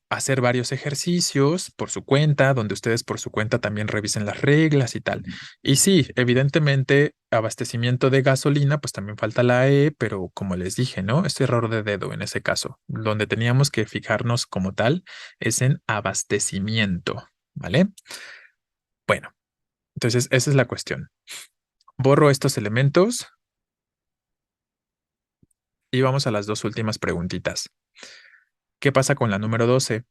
hacer varios ejercicios por su cuenta, donde ustedes por su cuenta también revisen las reglas y tal. Y sí, evidentemente, abastecimiento de gasolina, pues también falta la E, pero como les dije, ¿no? Es error de dedo en ese caso. Donde teníamos que fijarnos como tal es en abastecimiento, ¿vale? Bueno, entonces esa es la cuestión. Borro estos elementos y vamos a las dos últimas preguntitas. ¿Qué pasa con la número 12?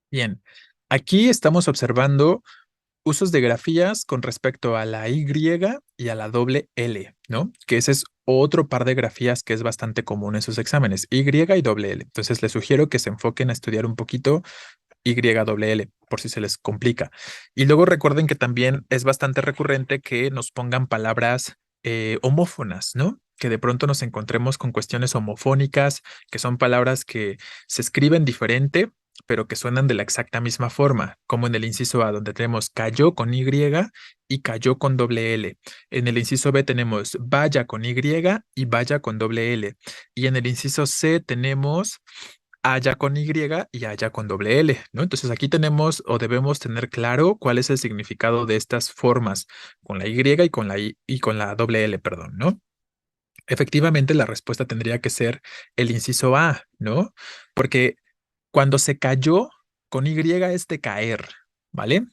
Bien, aquí estamos observando usos de grafías con respecto a la Y y a la doble L, ¿no? Que ese es otro par de grafías que es bastante común en sus exámenes, Y y doble L. Entonces les sugiero que se enfoquen a estudiar un poquito Y doble L, por si se les complica. Y luego recuerden que también es bastante recurrente que nos pongan palabras homófonas, ¿no? Que de pronto nos encontremos con cuestiones homofónicas, que son palabras que se escriben diferente, pero que suenan de la exacta misma forma, como en el inciso A, donde tenemos cayó con Y y cayó con doble L. En el inciso B tenemos vaya con Y y vaya con doble L. Y en el inciso C tenemos haya con Y y haya con doble L, ¿no? Entonces aquí tenemos o debemos tener claro cuál es el significado de estas formas con la y con la I y con la doble L, perdón, ¿no? Efectivamente, la respuesta tendría que ser el inciso A, ¿no? Porque cuando se cayó con Y es de caer, ¿vale?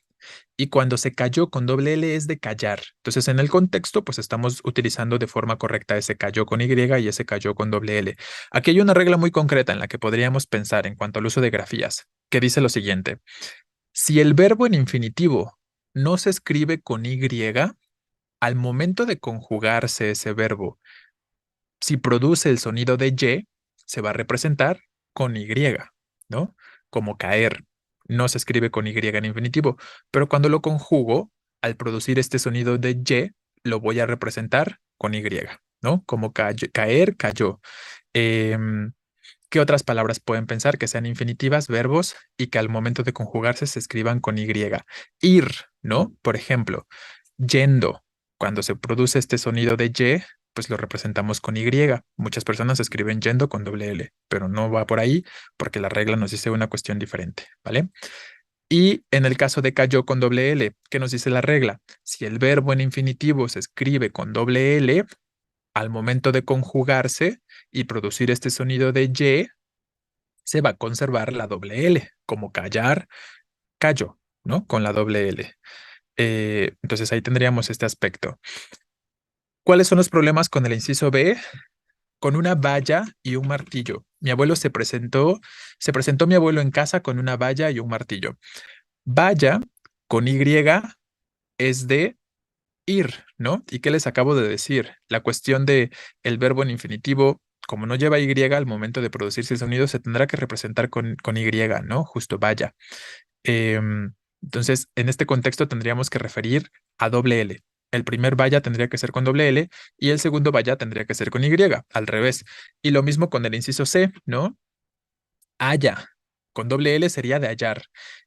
Y cuando se cayó con doble L es de callar. Entonces, en el contexto, pues estamos utilizando de forma correcta ese cayó con Y y ese cayó con doble L. Aquí hay una regla muy concreta en la que podríamos pensar en cuanto al uso de grafías, que dice lo siguiente. Si el verbo en infinitivo no se escribe con Y, al momento de conjugarse ese verbo, si produce el sonido de Y, se va a representar con Y, ¿no? Como caer. No se escribe con Y en infinitivo, pero cuando lo conjugo, al producir este sonido de Y, lo voy a representar con Y, ¿no? Como caer, cayó. Em, ¿Qué otras palabras pueden pensar que sean infinitivas, verbos, y que al momento de conjugarse se escriban con Y? Ir, ¿no? Por ejemplo, yendo. Cuando se produce este sonido de Y, pues lo representamos con Y. Muchas personas escriben yendo con doble L, pero no va por ahí porque la regla nos dice una cuestión diferente, ¿vale? Y en el caso de cayó con doble L, ¿qué nos dice la regla? Si el verbo en infinitivo se escribe con doble L, al momento de conjugarse y producir este sonido de Y, se va a conservar la doble L, como callar, callo, ¿no? Con la doble L. Entonces ahí tendríamos este aspecto. ¿Cuáles son los problemas con el inciso B? Con una valla y un martillo. Mi abuelo se presentó mi abuelo en casa con una valla y un martillo. Valla con Y es de ir, ¿no? ¿Y qué les acabo de decir? La cuestión de el verbo en infinitivo, como no lleva Y al momento de producirse el sonido, se tendrá que representar con Y, ¿no? Justo vaya. Entonces, en este contexto tendríamos que referir a doble L. El primer vaya tendría que ser con doble L y el segundo vaya tendría que ser con Y, al revés. Y lo mismo con el inciso C, ¿no? Haya. Con doble L sería de hallar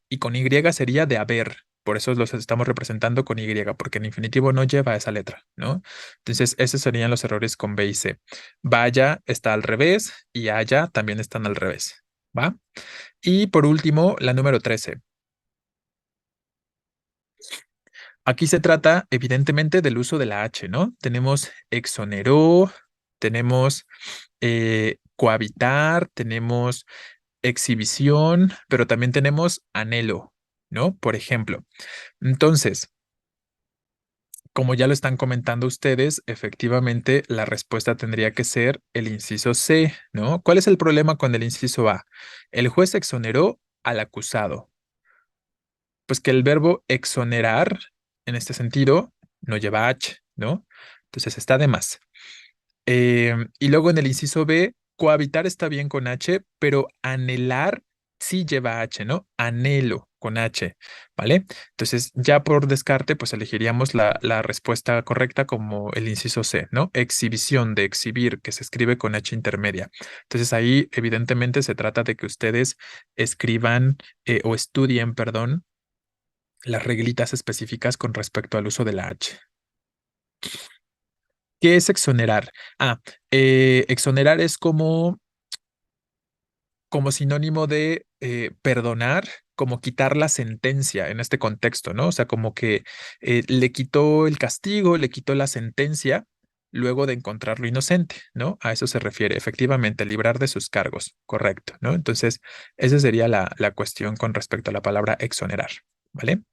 y con Y sería de haber. Por eso los estamos representando con Y, porque en infinitivo no lleva esa letra, ¿no? Entonces, esos serían los errores con B y C. Vaya está al revés y haya también están al revés, ¿va? Y por último, la número 13. Aquí se trata, evidentemente, del uso de la H, ¿no? Tenemos exoneró, tenemos cohabitar, tenemos exhibición, pero también tenemos anhelo, ¿no? Por ejemplo. Entonces, como ya lo están comentando ustedes, efectivamente la respuesta tendría que ser el inciso C, ¿no? ¿Cuál es el problema con el inciso A? El juez exoneró al acusado. Pues que el verbo exonerar, en este sentido, no lleva H, ¿no? Entonces está de más. Y luego en el inciso B, cohabitar está bien con H, pero anhelar sí lleva H, ¿no? Anhelo. con H, ¿vale? Entonces, ya por descarte, pues elegiríamos la respuesta correcta como el inciso C, ¿no? Exhibición de exhibir, que se escribe con H intermedia. Entonces, ahí evidentemente se trata de que ustedes escriban o estudien, perdón, las reglitas específicas con respecto al uso de la H. ¿Qué es exonerar? Ah, exonerar es como sinónimo de perdonar, como quitar la sentencia en este contexto, ¿no? O sea, como que le quitó el castigo, le quitó la sentencia luego de encontrarlo inocente, ¿no? A eso se refiere, efectivamente, librar de sus cargos, correcto, ¿no? Entonces, esa sería la cuestión con respecto a la palabra exonerar, ¿vale?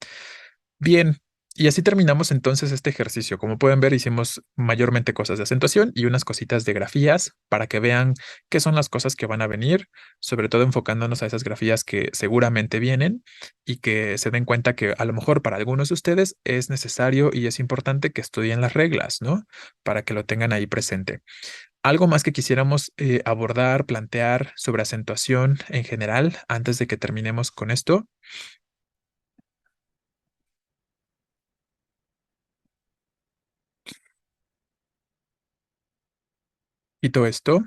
Bien, y así terminamos entonces este ejercicio. Como pueden ver, hicimos mayormente cosas de acentuación y unas cositas de grafías para que vean qué son las cosas que van a venir, sobre todo enfocándonos a esas grafías que seguramente vienen y que se den cuenta que a lo mejor para algunos de ustedes es necesario y es importante que estudien las reglas, ¿no? Para que lo tengan ahí presente. Algo más que quisiéramos abordar, plantear sobre acentuación en general antes de que terminemos con esto. Quito esto.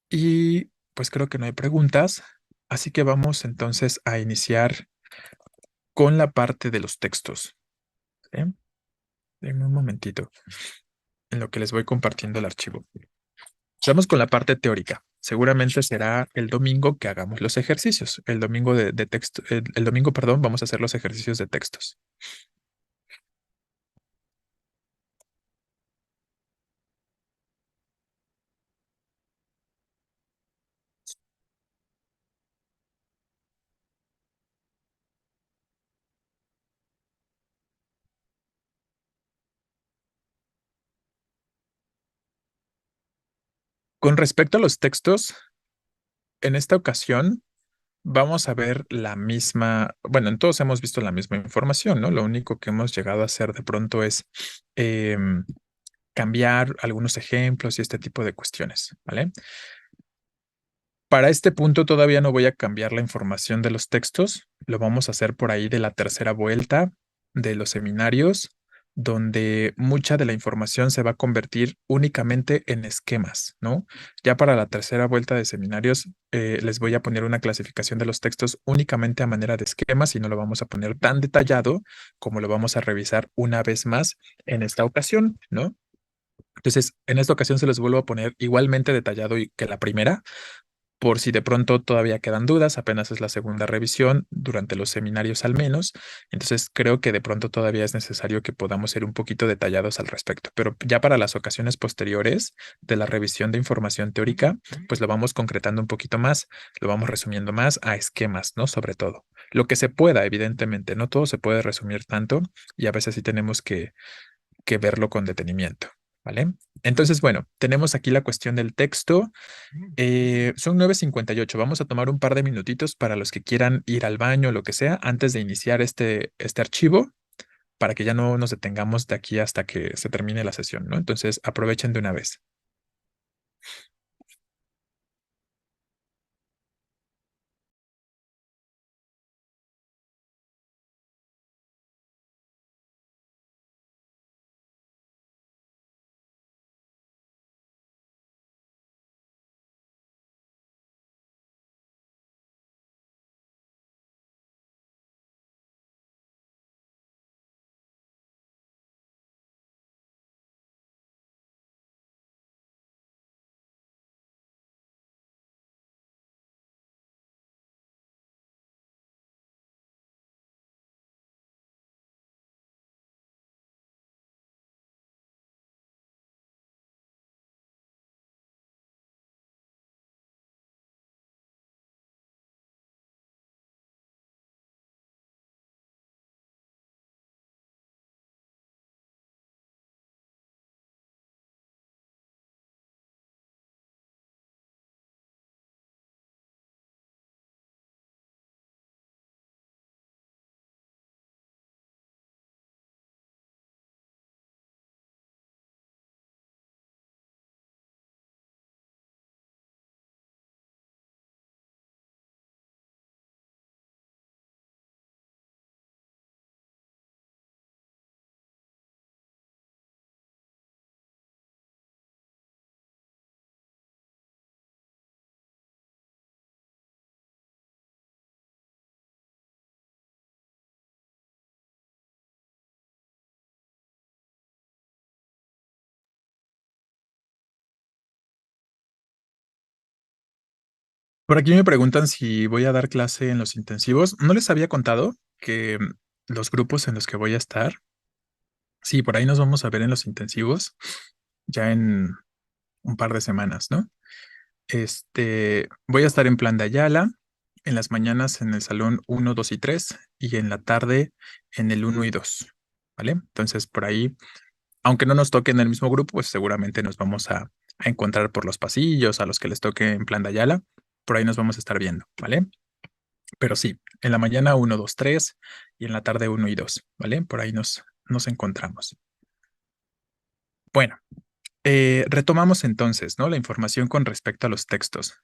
Y pues creo que no hay preguntas, así que vamos entonces a iniciar con la parte de los textos. ¿Sí? Denme un momentito en lo que les voy compartiendo el archivo. Vamos con la parte teórica. Seguramente será el domingo que hagamos los ejercicios. El domingo de texto, el domingo, perdón, vamos a hacer los ejercicios de textos. Con respecto a los textos, en esta ocasión vamos a ver la misma, bueno, en todos hemos visto la misma información, ¿no? Lo único que hemos llegado a hacer de pronto es em, cambiar algunos ejemplos y este tipo de cuestiones, ¿vale? Para este punto todavía no voy a cambiar la información de los textos, lo vamos a hacer por ahí de la tercera vuelta de los seminarios, donde mucha de la información se va a convertir únicamente en esquemas, ¿no? Ya para la tercera vuelta de seminarios les voy a poner una clasificación de los textos únicamente a manera de esquemas y no lo vamos a poner tan detallado como lo vamos a revisar una vez más en esta ocasión, ¿no? Entonces, en esta ocasión se los vuelvo a poner igualmente detallado que la primera, por si de pronto todavía quedan dudas, apenas es la segunda revisión durante los seminarios al menos, entonces creo que de pronto todavía es necesario que podamos ser un poquito detallados al respecto, pero ya para las ocasiones posteriores de la revisión de información teórica, pues lo vamos concretando un poquito más, lo vamos resumiendo más a esquemas, ¿no? Sobre todo. Lo que se pueda, evidentemente, no todo se puede resumir tanto y a veces sí tenemos que verlo con detenimiento, ¿vale? Entonces, bueno, tenemos aquí la cuestión del texto. Son 9:58. Vamos a tomar un par de minutitos para los que quieran ir al baño o lo que sea antes de iniciar este archivo para que ya no nos detengamos de aquí hasta que se termine la sesión, ¿no? Entonces, aprovechen de una vez. Por aquí me preguntan si voy a dar clase en los intensivos. ¿No les había contado que los grupos en los que voy a estar? Sí, por ahí nos vamos a ver en los intensivos ya en un par de semanas, ¿no? Voy a estar en Plan de Ayala, en las mañanas en el salón 1, 2 y 3 y en la tarde en el 1 y 2, ¿vale? Entonces, por ahí, aunque no nos toque en el mismo grupo, pues seguramente nos vamos a encontrar por los pasillos, a los que les toque en Plan de Ayala, por ahí nos vamos a estar viendo, ¿vale? Pero sí, en la mañana 1, 2, 3 y en la tarde 1 y 2, ¿vale? Por ahí nos encontramos. Bueno, retomamos entonces, ¿no? La información con respecto a los textos.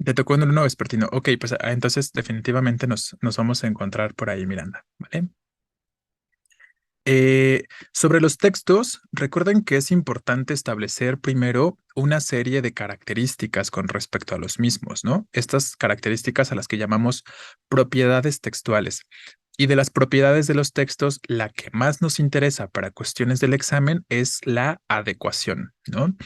Te tocó en el 1 vespertino. Ok, pues entonces definitivamente nos vamos a encontrar por ahí, Miranda, ¿vale? Sobre los textos, recuerden que es importante establecer primero una serie de características con respecto a los mismos, ¿no? Estas características a las que llamamos propiedades textuales. Y de las propiedades de los textos, la que más nos interesa para cuestiones del examen es la adecuación, ¿no?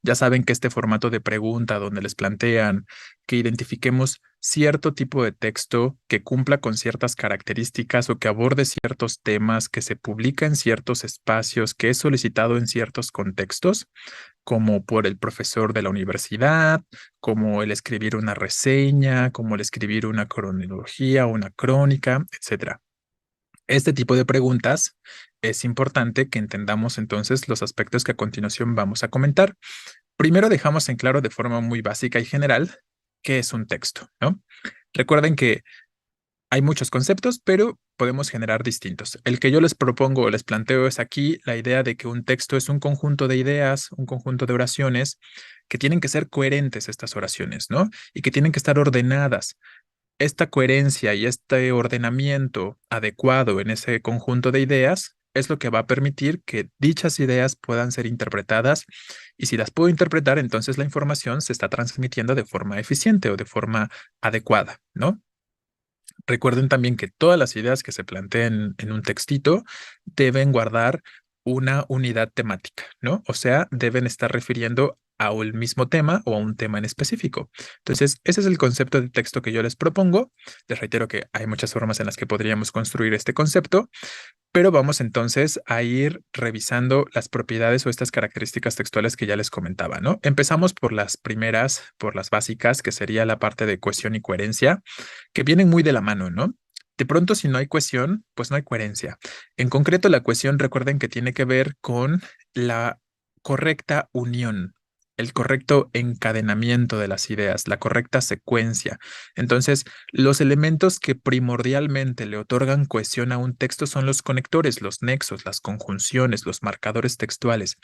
Ya saben que este formato de pregunta donde les plantean que identifiquemos cierto tipo de texto que cumpla con ciertas características o que aborde ciertos temas, que se publica en ciertos espacios, que es solicitado en ciertos contextos, como por el profesor de la universidad, como el escribir una reseña, como el escribir una cronología, una crónica, etcétera. Este tipo de preguntas es importante que entendamos entonces los aspectos que a continuación vamos a comentar. Primero dejamos en claro de forma muy básica y general qué es un texto, ¿no? Recuerden que hay muchos conceptos, pero podemos generar distintos. El que yo les propongo o les planteo es aquí la idea de que un texto es un conjunto de ideas, un conjunto de oraciones que tienen que ser coherentes estas oraciones, ¿no? Y que tienen que estar ordenadas. Esta coherencia y este ordenamiento adecuado en ese conjunto de ideas es lo que va a permitir que dichas ideas puedan ser interpretadas, y si las puedo interpretar, entonces la información se está transmitiendo de forma eficiente o de forma adecuada, ¿no? Recuerden también que todas las ideas que se planteen en un textito deben guardar una unidad temática, ¿no? O sea, deben estar refiriendo a un mismo tema o a un tema en específico. Entonces, ese es el concepto de texto que yo les propongo. Les reitero que hay muchas formas en las que podríamos construir este concepto, pero vamos entonces a ir revisando las propiedades o estas características textuales que ya les comentaba, ¿no? Empezamos por las primeras, por las básicas, que sería la parte de cohesión y coherencia, que vienen muy de la mano, ¿no? De pronto, si no hay cohesión, pues no hay coherencia. En concreto, la cohesión, recuerden que tiene que ver con la correcta unión, el correcto encadenamiento de las ideas, la correcta secuencia. Entonces, los elementos que primordialmente le otorgan cohesión a un texto son los conectores, los nexos, las conjunciones, los marcadores textuales,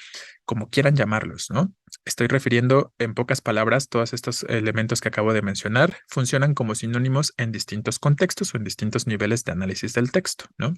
como quieran llamarlos, ¿no? Estoy refiriendo en pocas palabras, todos estos elementos que acabo de mencionar funcionan como sinónimos en distintos contextos o en distintos niveles de análisis del texto, ¿no?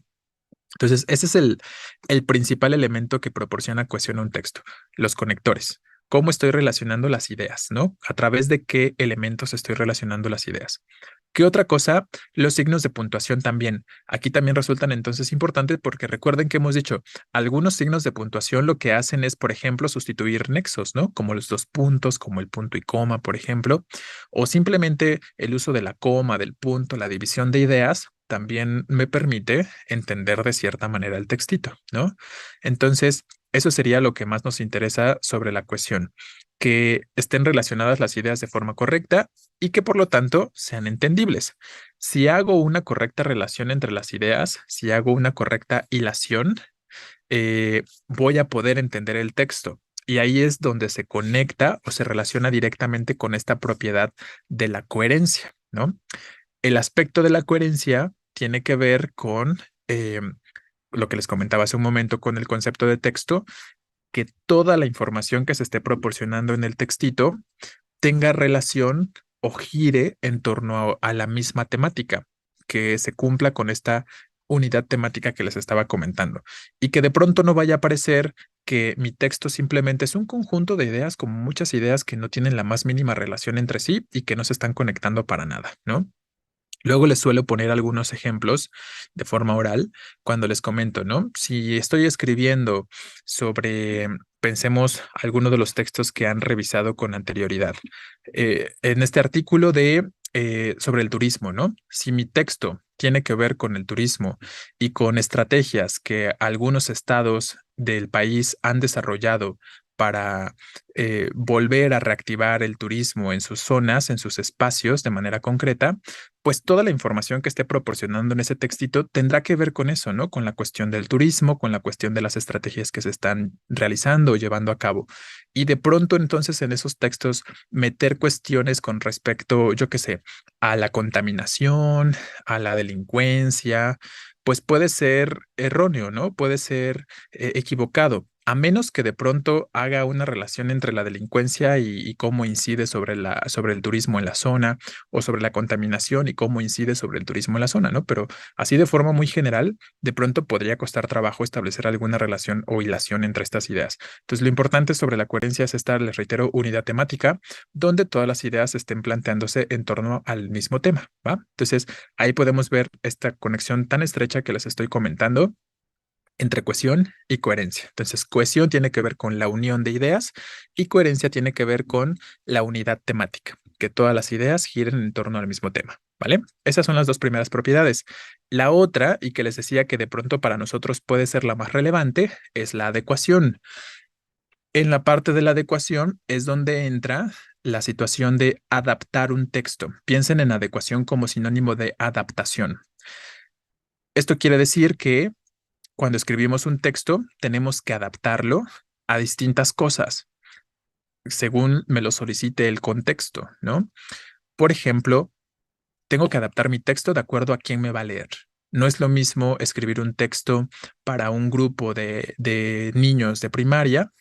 Entonces, ese es el principal elemento que proporciona cohesión a un texto, los conectores. ¿Cómo estoy relacionando las ideas, no? A través de qué elementos estoy relacionando las ideas. ¿Qué otra cosa? Los signos de puntuación también. Aquí también resultan entonces importantes porque recuerden que hemos dicho, algunos signos de puntuación lo que hacen es, por ejemplo, sustituir nexos, ¿no? Como los dos puntos, como el punto y coma, por ejemplo, o simplemente el uso de la coma, del punto, la división de ideas, también me permite entender de cierta manera el textito, ¿no? Entonces, eso sería lo que más nos interesa sobre la cuestión, que estén relacionadas las ideas de forma correcta y que por lo tanto sean entendibles. Si hago una correcta relación entre las ideas, si hago una correcta hilación, voy a poder entender el texto. Y ahí es donde se conecta o se relaciona directamente con esta propiedad de la coherencia, ¿no? El aspecto de la coherencia tiene que ver con lo que les comentaba hace un momento con el concepto de texto, que toda la información que se esté proporcionando en el textito tenga relación o gire en torno a la misma temática, que se cumpla con esta unidad temática que les estaba comentando y que de pronto no vaya a parecer que mi texto simplemente es un conjunto de ideas, como muchas ideas que no tienen la más mínima relación entre sí y que no se están conectando para nada, ¿no? Luego les suelo poner algunos ejemplos de forma oral cuando les comento, ¿no? Si estoy escribiendo sobre pensemos algunos de los textos que han revisado con anterioridad. En este artículo de sobre el turismo, ¿no? Si mi texto tiene que ver con el turismo y con estrategias que algunos estados del país han desarrollado para volver a reactivar el turismo en sus zonas, en sus espacios de manera concreta, pues toda la información que esté proporcionando en ese textito tendrá que ver con eso, ¿no? Con la cuestión del turismo, con la cuestión de las estrategias que se están realizando o llevando a cabo. Y de pronto entonces en esos textos meter cuestiones con respecto, yo qué sé, a la contaminación, a la delincuencia, pues puede ser erróneo, ¿no? Puede ser equivocado. A menos que de pronto haga una relación entre la delincuencia y cómo incide sobre sobre el turismo en la zona, o sobre la contaminación y cómo incide sobre el turismo en la zona, ¿no? Pero así de forma muy general, de pronto podría costar trabajo establecer alguna relación o hilación entre estas ideas. Entonces, lo importante sobre la coherencia es esta, les reitero, unidad temática, donde todas las ideas estén planteándose en torno al mismo tema, ¿va? Entonces, ahí podemos ver esta conexión tan estrecha que les estoy comentando entre cohesión y coherencia. Entonces, cohesión tiene que ver con la unión de ideas y coherencia tiene que ver con la unidad temática, que todas las ideas giren en torno al mismo tema, ¿vale? Esas son las dos primeras propiedades. La otra, y que les decía que de pronto para nosotros puede ser la más relevante, es la adecuación. En la parte de la adecuación es donde entra la situación de adaptar un texto. Piensen en adecuación como sinónimo de adaptación. Esto quiere decir que cuando escribimos un texto, tenemos que adaptarlo a distintas cosas, según me lo solicite el contexto, ¿no? Por ejemplo, tengo que adaptar mi texto de acuerdo a quién me va a leer. No es lo mismo escribir un texto para un grupo de niños de primaria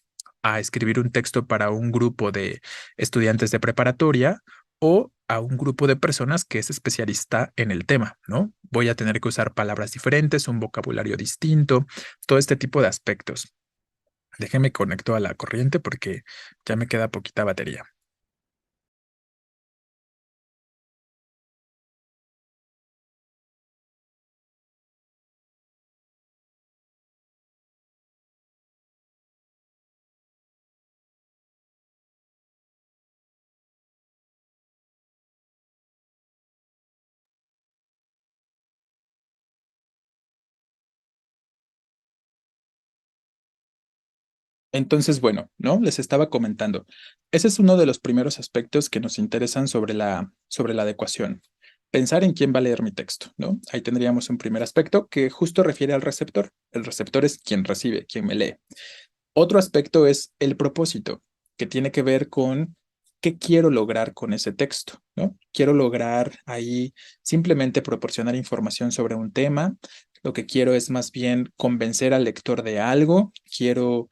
a escribir un texto para un grupo de estudiantes de preparatoria o a un grupo de personas que es especialista en el tema, ¿no? Voy a tener que usar palabras diferentes, un vocabulario distinto, todo este tipo de aspectos. Déjeme conecto a la corriente porque ya me queda poquita batería. Entonces, bueno, ¿no? Les estaba comentando. Ese es uno de los primeros aspectos que nos interesan sobre la adecuación. Pensar en quién va a leer mi texto, ¿no? Ahí tendríamos un primer aspecto que justo refiere al receptor. El receptor es quien recibe, quien me lee. Otro aspecto es el propósito, que tiene que ver con qué quiero lograr con ese texto, ¿no? Quiero lograr ahí simplemente proporcionar información sobre un tema. Lo que quiero es más bien convencer al lector de algo. Quiero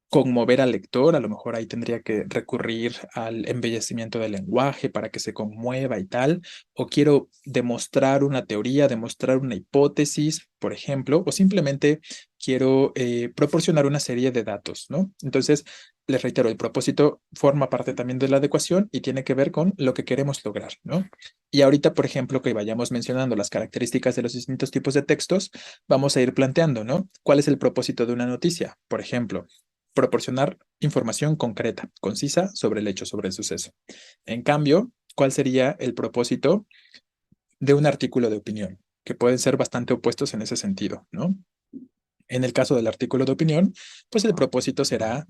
conmover al lector. A lo mejor ahí tendría que recurrir al embellecimiento del lenguaje para que se conmueva y tal. O quiero demostrar una teoría, demostrar una hipótesis, por ejemplo, o simplemente quiero proporcionar una serie de datos, ¿no? Entonces, les reitero, el propósito forma parte también de la adecuación y tiene que ver con lo que queremos lograr, ¿no? Y ahorita, por ejemplo, que vayamos mencionando las características de los distintos tipos de textos, vamos a ir planteando, ¿no? ¿Cuál es el propósito de una noticia? Por ejemplo, proporcionar información concreta, concisa sobre el hecho, sobre el suceso. En cambio, ¿cuál sería el propósito de un artículo de opinión? Que pueden ser bastante opuestos en ese sentido, ¿no? En el caso del artículo de opinión, pues el propósito será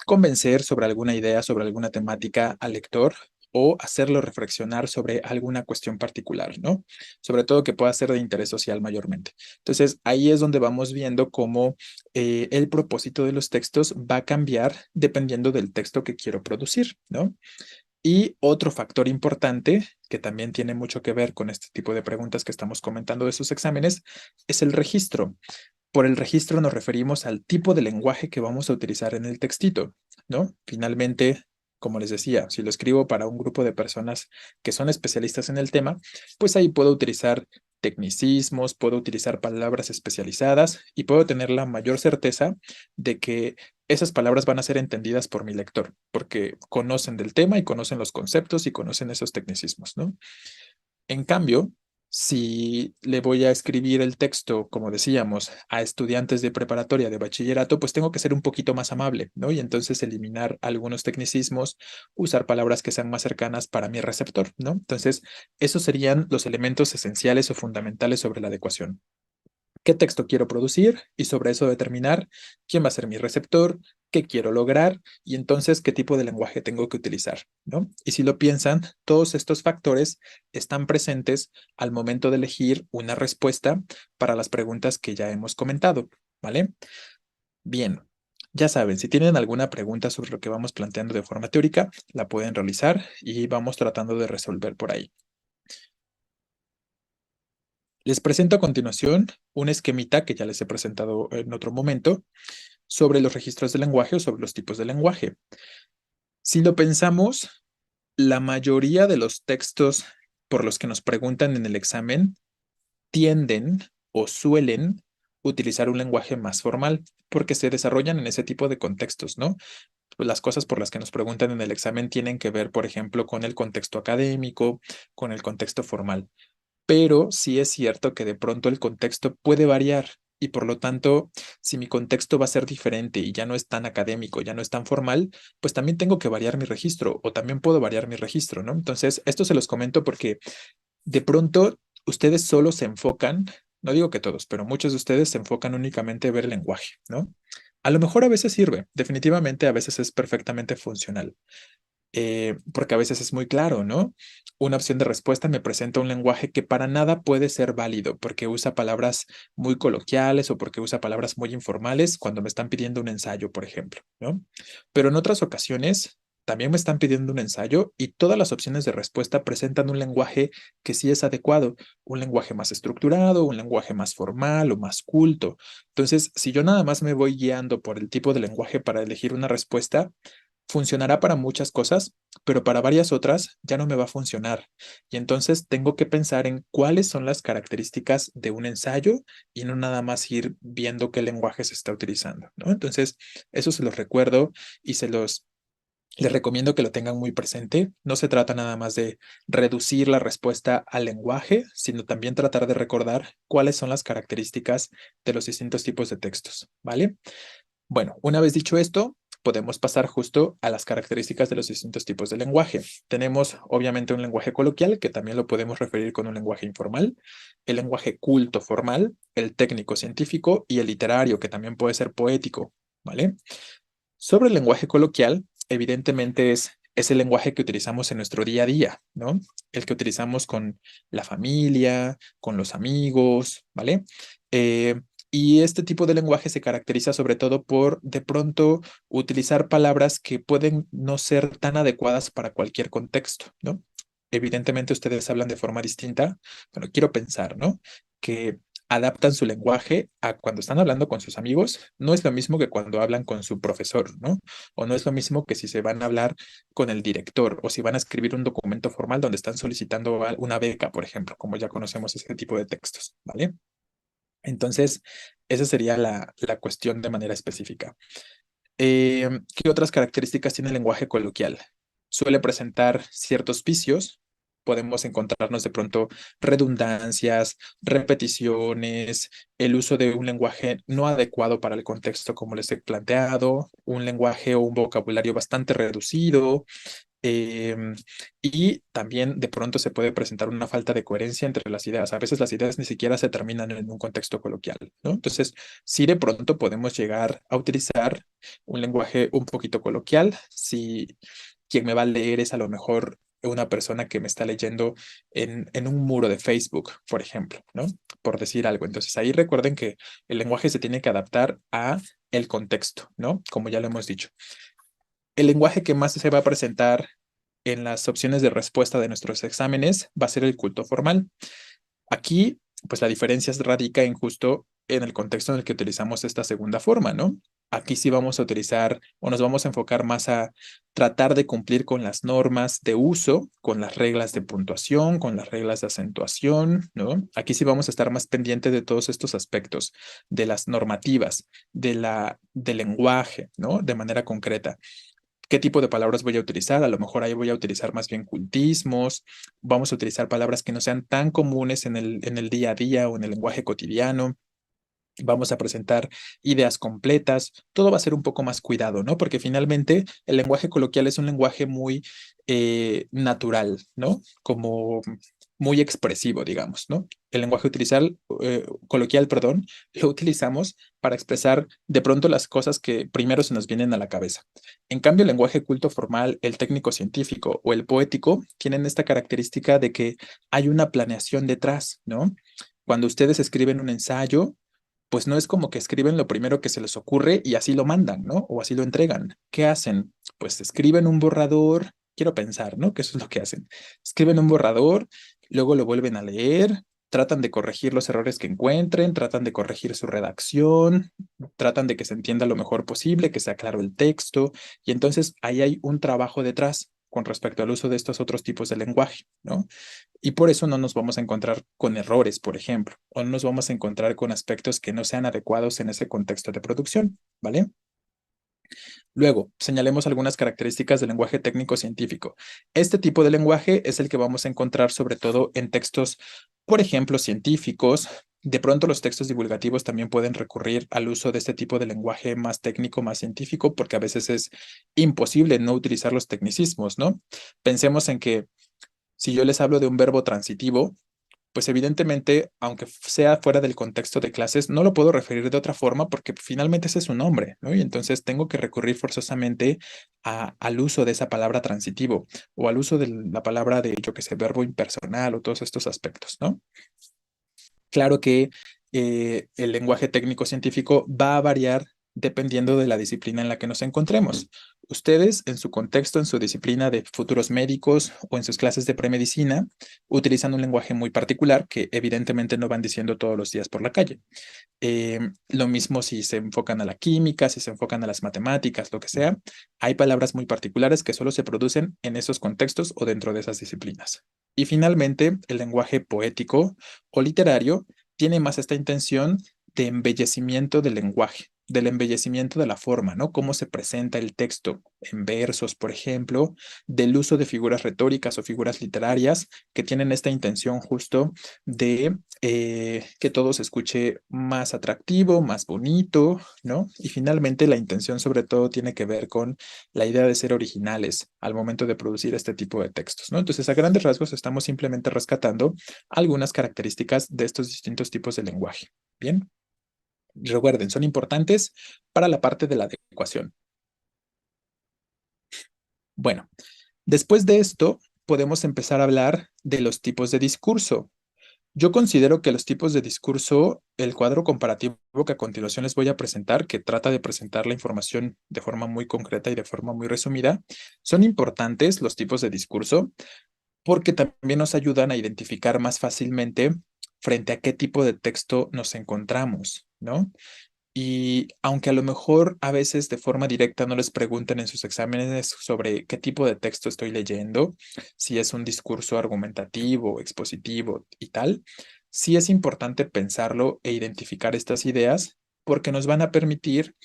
convencer sobre alguna idea, sobre alguna temática al lector o hacerlo reflexionar sobre alguna cuestión particular, ¿no? Sobre todo que pueda ser de interés social mayormente. Entonces, ahí es donde vamos viendo cómo el propósito de los textos va a cambiar dependiendo del texto que quiero producir, ¿no? Y otro factor importante que también tiene mucho que ver con este tipo de preguntas que estamos comentando de sus exámenes es el registro. Por el registro nos referimos al tipo de lenguaje que vamos a utilizar en el textito, ¿no? Finalmente, como les decía, si lo escribo para un grupo de personas que son especialistas en el tema, pues ahí puedo utilizar tecnicismos, puedo utilizar palabras especializadas y puedo tener la mayor certeza de que esas palabras van a ser entendidas por mi lector, porque conocen del tema y conocen los conceptos y conocen esos tecnicismos, ¿no? En cambio, Si le voy a escribir el texto, como decíamos, a estudiantes de preparatoria, de bachillerato, pues tengo que ser un poquito más amable, ¿no? Y entonces eliminar algunos tecnicismos, usar palabras que sean más cercanas para mi receptor, ¿no? Entonces, esos serían los elementos esenciales o fundamentales sobre la adecuación. ¿Qué texto quiero producir? Y sobre eso determinar quién va a ser mi receptor, qué quiero lograr y entonces qué tipo de lenguaje tengo que utilizar, ¿no? Y si lo piensan, todos estos factores están presentes al momento de elegir una respuesta para las preguntas que ya hemos comentado, ¿vale? Bien, ya saben, si tienen alguna pregunta sobre lo que vamos planteando de forma teórica, la pueden realizar y vamos tratando de resolver por ahí. Les presento a continuación un esquemita que ya les he presentado en otro momento sobre los registros de lenguaje o sobre los tipos de lenguaje. Si lo pensamos, la mayoría de los textos por los que nos preguntan en el examen tienden o suelen utilizar un lenguaje más formal porque se desarrollan en ese tipo de contextos, ¿no? Pues las cosas por las que nos preguntan en el examen tienen que ver, por ejemplo, con el contexto académico, con el contexto formal, pero sí es cierto que de pronto el contexto puede variar y por lo tanto, si mi contexto va a ser diferente y ya no es tan académico, ya no es tan formal, pues también tengo que variar mi registro o también puedo variar mi registro, ¿no? Entonces, esto se los comento porque de pronto ustedes solo se enfocan, no digo que todos, pero muchos de ustedes se enfocan únicamente en ver el lenguaje, ¿no? A lo mejor a veces sirve, definitivamente a veces es perfectamente funcional, porque a veces es muy claro, ¿no? Una opción de respuesta me presenta un lenguaje que para nada puede ser válido porque usa palabras muy coloquiales o porque usa palabras muy informales cuando me están pidiendo un ensayo, por ejemplo, ¿no? Pero en otras ocasiones también me están pidiendo un ensayo y todas las opciones de respuesta presentan un lenguaje que sí es adecuado, un lenguaje más estructurado, un lenguaje más formal o más culto. Entonces, si yo nada más me voy guiando por el tipo de lenguaje para elegir una respuesta, funcionará para muchas cosas, pero para varias otras ya no me va a funcionar. Y entonces tengo que pensar en cuáles son las características de un ensayo y no nada más ir viendo qué lenguaje se está utilizando, ¿no? Entonces, eso se los recuerdo y les recomiendo que lo tengan muy presente. No se trata nada más de reducir la respuesta al lenguaje, sino también tratar de recordar cuáles son las características de los distintos tipos de textos, ¿vale? Bueno, una vez dicho esto, podemos pasar justo a las características de los distintos tipos de lenguaje. Tenemos obviamente un lenguaje coloquial, que también lo podemos referir con un lenguaje informal, el lenguaje culto formal, el técnico científico y el literario, que también puede ser poético, ¿vale? Sobre el lenguaje coloquial, evidentemente es el lenguaje que utilizamos en nuestro día a día, ¿no? El que utilizamos con la familia, con los amigos, ¿vale? Eh, y este tipo de lenguaje se caracteriza sobre todo por de pronto utilizar palabras que pueden no ser tan adecuadas para cualquier contexto, ¿no? Evidentemente ustedes hablan de forma distinta, pero quiero pensar, ¿no? Que adaptan su lenguaje a cuando están hablando con sus amigos, no es lo mismo que cuando hablan con su profesor, ¿no? O no es lo mismo que si se van a hablar con el director o si van a escribir un documento formal donde están solicitando una beca, por ejemplo, como ya conocemos ese tipo de textos, ¿vale? Entonces, esa sería la cuestión de manera específica. ¿Qué otras características tiene el lenguaje coloquial? Suele presentar ciertos vicios. Podemos encontrarnos de pronto redundancias, repeticiones, el uso de un lenguaje no adecuado para el contexto como les he planteado, un lenguaje o un vocabulario bastante reducido, y también de pronto se puede presentar una falta de coherencia entre las ideas. A veces las ideas ni siquiera se terminan en un contexto coloquial, ¿no? Entonces, sí de pronto podemos llegar a utilizar un lenguaje un poquito coloquial. Si quien me va a leer es a lo mejor una persona que me está leyendo en un muro de Facebook, por ejemplo, ¿no? Por decir algo. Entonces, ahí recuerden que el lenguaje se tiene que adaptar a el contexto, ¿no? Como ya lo hemos dicho. El lenguaje que más se va a presentar en las opciones de respuesta de nuestros exámenes va a ser el culto formal. Aquí, pues la diferencia radica en justo en el contexto en el que utilizamos esta segunda forma, ¿no? Aquí sí vamos a utilizar o nos vamos a enfocar más a tratar de cumplir con las normas de uso, con las reglas de puntuación, con las reglas de acentuación, ¿no? Aquí sí vamos a estar más pendientes de todos estos aspectos, de las normativas, del lenguaje, ¿no? De manera concreta. ¿Qué tipo de palabras voy a utilizar? A lo mejor ahí voy a utilizar más bien cultismos, vamos a utilizar palabras que no sean tan comunes en el día a día o en el lenguaje cotidiano. Vamos a presentar ideas completas, todo va a ser un poco más cuidado, ¿no? Porque finalmente el lenguaje coloquial es un lenguaje muy natural, ¿no? Como muy expresivo, digamos, ¿no? El lenguaje coloquial, perdón, lo utilizamos para expresar de pronto las cosas que primero se nos vienen a la cabeza. En cambio, el lenguaje culto formal, el técnico científico o el poético tienen esta característica de que hay una planeación detrás, ¿no? Cuando ustedes escriben un ensayo, pues no es como que escriben lo primero que se les ocurre y así lo mandan, ¿no? O así lo entregan. ¿Qué hacen? Pues escriben un borrador, quiero pensar, ¿no? Que eso es lo que hacen. Escriben un borrador, luego lo vuelven a leer, tratan de corregir los errores que encuentren, tratan de corregir su redacción, tratan de que se entienda lo mejor posible, que sea claro el texto, y entonces ahí hay un trabajo detrás con respecto al uso de estos otros tipos de lenguaje, ¿no? Y por eso no nos vamos a encontrar con errores, por ejemplo, o no nos vamos a encontrar con aspectos que no sean adecuados en ese contexto de producción, ¿vale? Luego, señalemos algunas características del lenguaje técnico científico. Este tipo de lenguaje es el que vamos a encontrar sobre todo en textos, por ejemplo, científicos. De pronto los textos divulgativos también pueden recurrir al uso de este tipo de lenguaje más técnico, más científico, porque a veces es imposible no utilizar los tecnicismos, ¿no? Pensemos en que si yo les hablo de un verbo transitivo, pues evidentemente, aunque sea fuera del contexto de clases, no lo puedo referir de otra forma porque finalmente ese es su nombre, ¿no? Y entonces tengo que recurrir forzosamente al uso de esa palabra transitivo o al uso de la palabra de, yo que sé, verbo impersonal o todos estos aspectos, ¿no? Claro que el lenguaje técnico científico va a variar dependiendo de la disciplina en la que nos encontremos. Ustedes, en su contexto, en su disciplina de futuros médicos o en sus clases de premedicina, utilizan un lenguaje muy particular que evidentemente no van diciendo todos los días por la calle. Lo mismo si se enfocan a la química, si se enfocan a las matemáticas, lo que sea. Hay palabras muy particulares que solo se producen en esos contextos o dentro de esas disciplinas. Y finalmente, el lenguaje poético o literario tiene más esta intención de embellecimiento del lenguaje, del embellecimiento de la forma, ¿no? Cómo se presenta el texto en versos, por ejemplo, del uso de figuras retóricas o figuras literarias que tienen esta intención justo de que todo se escuche más atractivo, más bonito, ¿no? Y finalmente la intención sobre todo tiene que ver con la idea de ser originales al momento de producir este tipo de textos, ¿no? Entonces, a grandes rasgos estamos simplemente rescatando algunas características de estos distintos tipos de lenguaje. Bien, recuerden, son importantes para la parte de la adecuación. Bueno, después de esto, podemos empezar a hablar de los tipos de discurso. Yo considero que los tipos de discurso, el cuadro comparativo que a continuación les voy a presentar, que trata de presentar la información de forma muy concreta y de forma muy resumida, son importantes los tipos de discurso porque también nos ayudan a identificar más fácilmente frente a qué tipo de texto nos encontramos, ¿no? Y aunque a lo mejor a veces de forma directa no les preguntan en sus exámenes sobre qué tipo de texto estoy leyendo, si es un discurso argumentativo, expositivo y tal, sí es importante pensarlo e identificar estas ideas porque nos van a permitir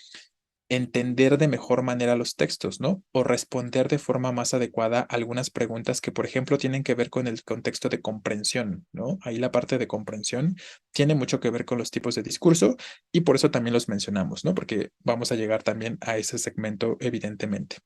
entender de mejor manera los textos, ¿no? O responder de forma más adecuada algunas preguntas que, por ejemplo, tienen que ver con el contexto de comprensión, ¿no? Ahí la parte de comprensión tiene mucho que ver con los tipos de discurso y por eso también los mencionamos, ¿no? Porque vamos a llegar también a ese segmento, evidentemente.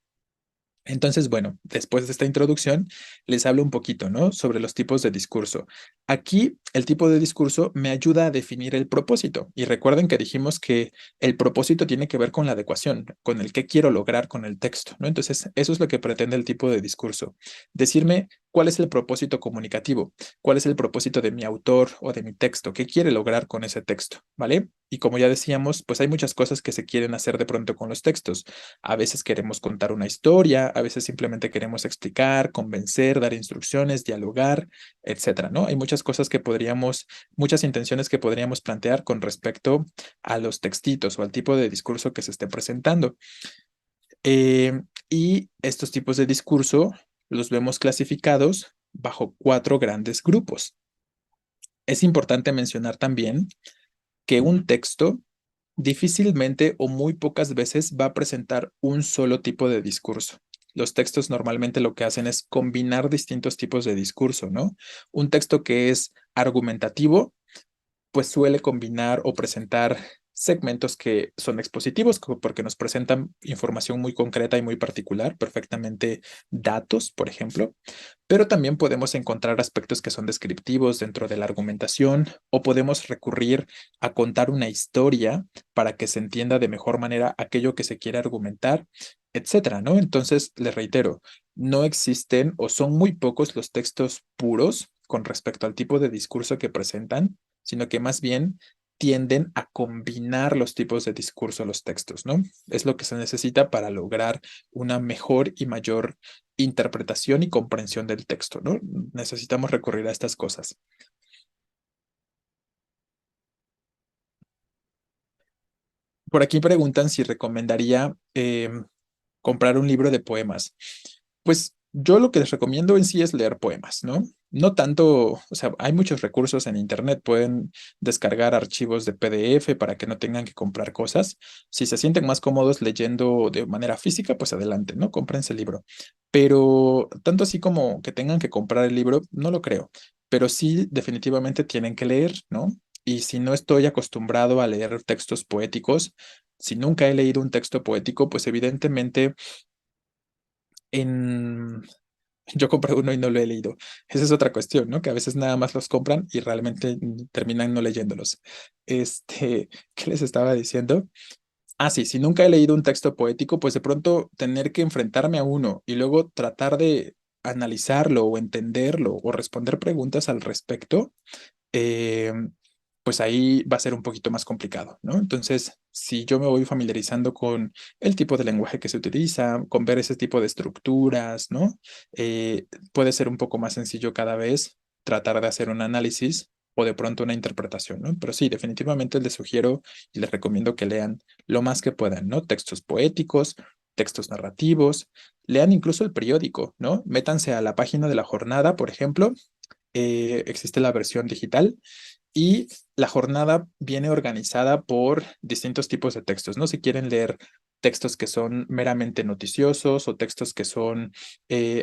Entonces, bueno, después de esta introducción, les hablo un poquito, ¿no? Sobre los tipos de discurso. Aquí, el tipo de discurso me ayuda a definir el propósito. Y recuerden que dijimos que el propósito tiene que ver con la adecuación, con el que quiero lograr con el texto, ¿no? Entonces, eso es lo que pretende el tipo de discurso. Decirme cuál es el propósito comunicativo, cuál es el propósito de mi autor o de mi texto, qué quiere lograr con ese texto, ¿vale? Y como ya decíamos, pues hay muchas cosas que se quieren hacer de pronto con los textos. A veces queremos contar una historia, a veces simplemente queremos explicar, convencer, dar instrucciones, dialogar, etcétera, ¿no? Hay muchas cosas que podríamos, muchas intenciones que podríamos plantear con respecto a los textitos o al tipo de discurso que se esté presentando. Y estos tipos de discurso los vemos clasificados bajo cuatro grandes grupos. Es importante mencionar también que un texto Difícilmente o muy pocas veces va a presentar un solo tipo de discurso. Los textos normalmente lo que hacen es combinar distintos tipos de discurso, ¿no? Un texto que es argumentativo pues suele combinar o presentar segmentos que son expositivos, porque nos presentan información muy concreta y muy particular, perfectamente datos, por ejemplo, pero también podemos encontrar aspectos que son descriptivos dentro de la argumentación o podemos recurrir a contar una historia para que se entienda de mejor manera aquello que se quiere argumentar, etcétera, ¿no? Entonces, les reitero, no existen o son muy pocos los textos puros con respecto al tipo de discurso que presentan, sino que más bien tienden a combinar los tipos de discurso, los textos, ¿no? Es lo que se necesita para lograr una mejor y mayor interpretación y comprensión del texto, ¿no? Necesitamos recurrir a estas cosas. Por aquí preguntan si recomendaría comprar un libro de poemas. Pues yo lo que les recomiendo en sí es leer poemas, ¿no? No tanto, o sea, hay muchos recursos en internet, pueden descargar archivos de PDF para que no tengan que comprar cosas. Si se sienten más cómodos leyendo de manera física, pues adelante, ¿no? Cómprense el libro. Pero tanto así como que tengan que comprar el libro, no lo creo. Pero sí, definitivamente tienen que leer, ¿no? Y si no estoy acostumbrado a leer textos poéticos, si nunca he leído un texto poético, pues evidentemente en... yo compré uno y no lo he leído. Esa es otra cuestión, ¿no? Que a veces nada más los compran y realmente terminan no leyéndolos. ¿Qué les estaba diciendo? Ah, sí, si nunca he leído un texto poético, pues de pronto tener que enfrentarme a uno y luego tratar de analizarlo o entenderlo o responder preguntas al respecto, eh, pues ahí va a ser un poquito más complicado, ¿no? Entonces, si yo me voy familiarizando con el tipo de lenguaje que se utiliza, con ver ese tipo de estructuras, ¿no? Puede ser un poco más sencillo cada vez tratar de hacer un análisis o de pronto una interpretación, ¿no? Pero sí, definitivamente les sugiero y les recomiendo que lean lo más que puedan, ¿no? Textos poéticos, textos narrativos, lean incluso el periódico, ¿no? Métanse a la página de la jornada, por ejemplo, existe la versión digital y la jornada viene organizada por distintos tipos de textos, ¿no? Si quieren leer textos que son meramente noticiosos o textos que son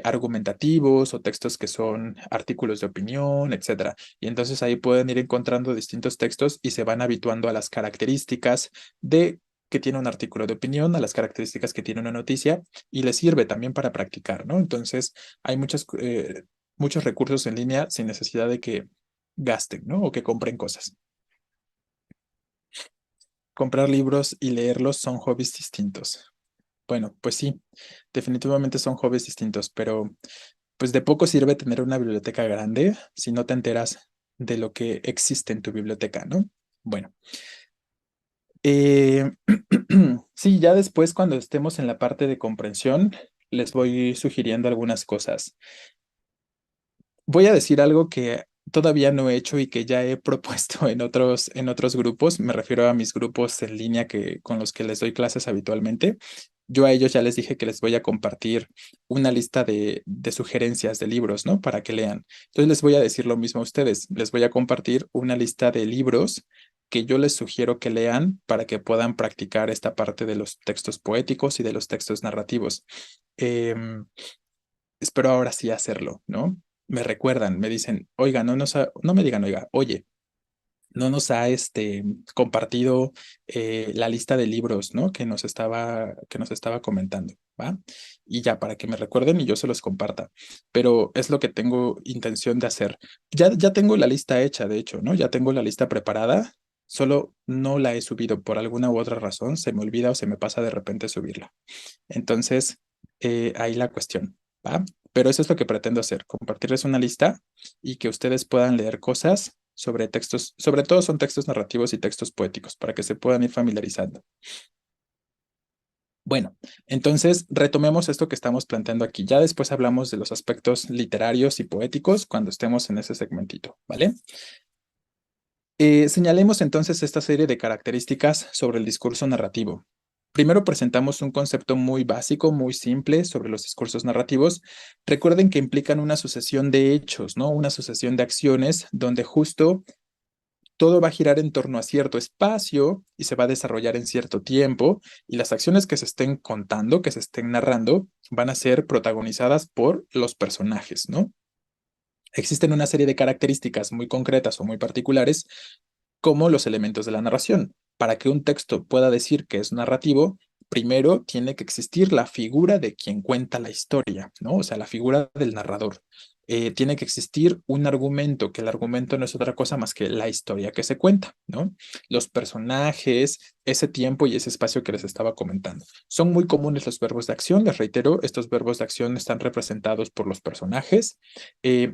argumentativos o textos que son artículos de opinión, etcétera. Y entonces ahí pueden ir encontrando distintos textos y se van habituando a las características de que tiene un artículo de opinión, a las características que tiene una noticia y les sirve también para practicar, ¿no? Entonces hay muchos recursos en línea sin necesidad de que gasten, ¿no? O que compren cosas. Comprar libros y leerlos son hobbies distintos. Bueno, pues sí, definitivamente son hobbies distintos, pero pues de poco sirve tener una biblioteca grande si no te enteras de lo que existe en tu biblioteca, ¿no? Bueno, eh, sí, ya después cuando estemos en la parte de comprensión, les voy sugiriendo algunas cosas. Voy a decir algo que todavía no he hecho y que ya he propuesto en otros grupos. Me refiero a mis grupos en línea con los que les doy clases habitualmente. Yo a ellos ya les dije que les voy a compartir una lista de sugerencias de libros, ¿no? Para que lean. Entonces les voy a decir lo mismo a ustedes. Les voy a compartir una lista de libros que yo les sugiero que lean para que puedan practicar esta parte de los textos poéticos y de los textos narrativos. Em, Espero ahora sí hacerlo, ¿no? Me recuerdan, me dicen, oiga, no me digan, oiga, oye, no nos ha compartido la lista de libros, ¿no? Que nos estaba comentando, ¿va? Y ya para que me recuerden y yo se los comparta. Pero es lo que tengo intención de hacer. Ya tengo la lista hecha, de hecho, ¿no? Ya tengo la lista preparada, solo no la he subido por alguna u otra razón, se me olvida o se me pasa de repente subirla. Entonces, ahí la cuestión, ¿va? Pero eso es lo que pretendo hacer, compartirles una lista y que ustedes puedan leer cosas sobre textos, sobre todo son textos narrativos y textos poéticos, para que se puedan ir familiarizando. Bueno, entonces retomemos esto que estamos planteando aquí. Ya después hablamos de los aspectos literarios y poéticos cuando estemos en ese segmentito, ¿vale? Señalemos entonces esta serie de características sobre el discurso narrativo. Primero presentamos un concepto muy básico, muy simple sobre los discursos narrativos. Recuerden que implican una sucesión de hechos, ¿no? Una sucesión de acciones donde justo todo va a girar en torno a cierto espacio y se va a desarrollar en cierto tiempo, y las acciones que se estén contando, que se estén narrando, van a ser protagonizadas por los personajes, ¿no? Existen una serie de características muy concretas o muy particulares como los elementos de la narración. Para que un texto pueda decir que es narrativo, primero tiene que existir la figura de quien cuenta la historia, ¿no? O sea, la figura del narrador. Tiene que existir un argumento, que el argumento no es otra cosa más que la historia que se cuenta, ¿no? Los personajes, ese tiempo y ese espacio que les estaba comentando. Son muy comunes los verbos de acción, les reitero, estos verbos de acción están representados por los personajes.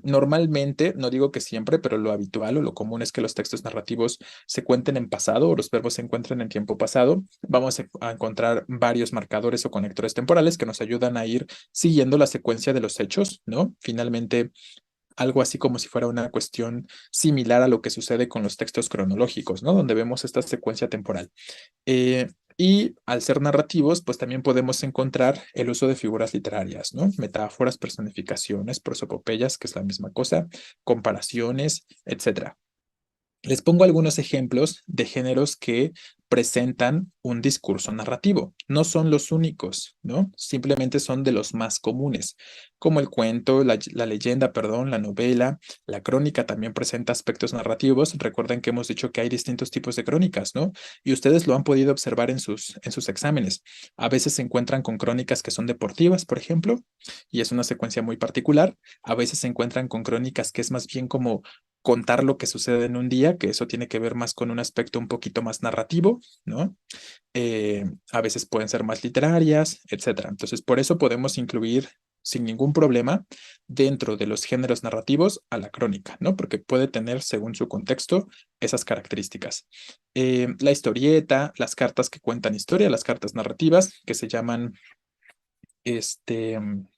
Normalmente, no digo que siempre, pero lo habitual o lo común es que los textos narrativos se cuenten en pasado o los verbos se encuentren en tiempo pasado. Vamos a encontrar varios marcadores o conectores temporales que nos ayudan a ir siguiendo la secuencia de los hechos, ¿no? Finalmente, algo así como si fuera una cuestión similar a lo que sucede con los textos cronológicos, ¿no? Donde vemos esta secuencia temporal. Eh, y al ser narrativos, pues también podemos encontrar el uso de figuras literarias, ¿no? Metáforas, personificaciones, prosopopeyas, que es la misma cosa, comparaciones, etcétera. Les pongo algunos ejemplos de géneros que presentan un discurso narrativo. No son los únicos, ¿no? Simplemente son de los más comunes, como el cuento, la leyenda, perdón, la novela, la crónica también presenta aspectos narrativos. Recuerden que hemos dicho que hay distintos tipos de crónicas, ¿no? Y ustedes lo han podido observar en sus exámenes. A veces se encuentran con crónicas que son deportivas, por ejemplo, y es una secuencia muy particular. A veces se encuentran con crónicas que es más bien como contar lo que sucede en un día, que eso tiene que ver más con un aspecto un poquito más narrativo, ¿no? A veces pueden ser más literarias, etcétera. Entonces, por eso podemos incluir sin ningún problema dentro de los géneros narrativos a la crónica, ¿no? Porque puede tener, según su contexto, esas características. La historieta, las cartas que cuentan historia, las cartas narrativas, que se llaman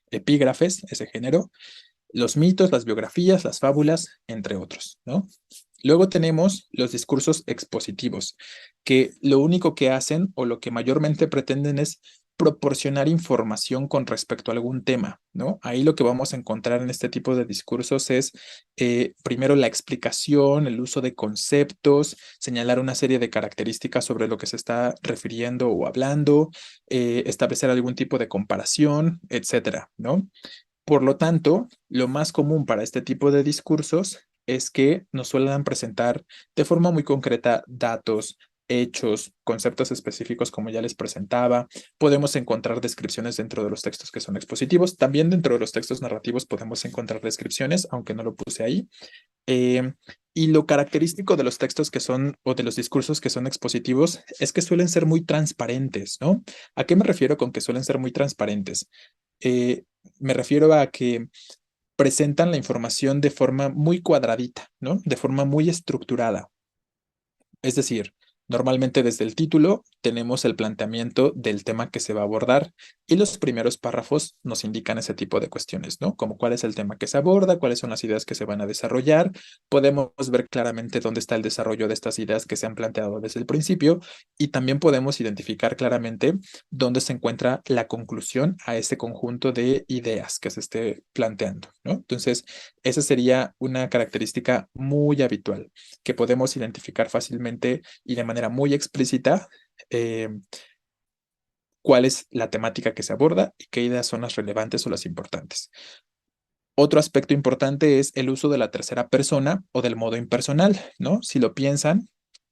epígrafes, ese género, los mitos, las biografías, las fábulas, entre otros, ¿no? Luego tenemos los discursos expositivos, que lo único que hacen o lo que mayormente pretenden es proporcionar información con respecto a algún tema, ¿no? Ahí lo que vamos a encontrar en este tipo de discursos es primero la explicación, el uso de conceptos, señalar una serie de características sobre lo que se está refiriendo o hablando, establecer algún tipo de comparación, etcétera, ¿no? Por lo tanto, lo más común para este tipo de discursos es que nos suelen presentar de forma muy concreta datos, hechos, conceptos específicos como ya les presentaba. Podemos encontrar descripciones dentro de los textos que son expositivos. También dentro de los textos narrativos podemos encontrar descripciones, aunque no lo puse ahí. Eh, y lo característico de los textos que son o de los discursos que son expositivos es que suelen ser muy transparentes, ¿no? ¿A qué me refiero con que suelen ser muy transparentes? Eh, Me refiero a que presentan la información de forma muy cuadradita, ¿no? De forma muy estructurada. Es decir, normalmente desde el título tenemos el planteamiento del tema que se va a abordar y los primeros párrafos nos indican ese tipo de cuestiones, ¿no? Como cuál es el tema que se aborda, cuáles son las ideas que se van a desarrollar. Podemos ver claramente dónde está el desarrollo de estas ideas que se han planteado desde el principio y también podemos identificar claramente dónde se encuentra la conclusión a ese conjunto de ideas que se esté planteando, ¿no? Entonces, esa sería una característica muy habitual que podemos identificar fácilmente y de manera muy explícita eh, cuál es la temática que se aborda y qué ideas son las relevantes o las importantes. Otro aspecto importante es el uso de la tercera persona o del modo impersonal, ¿no? Si lo piensan,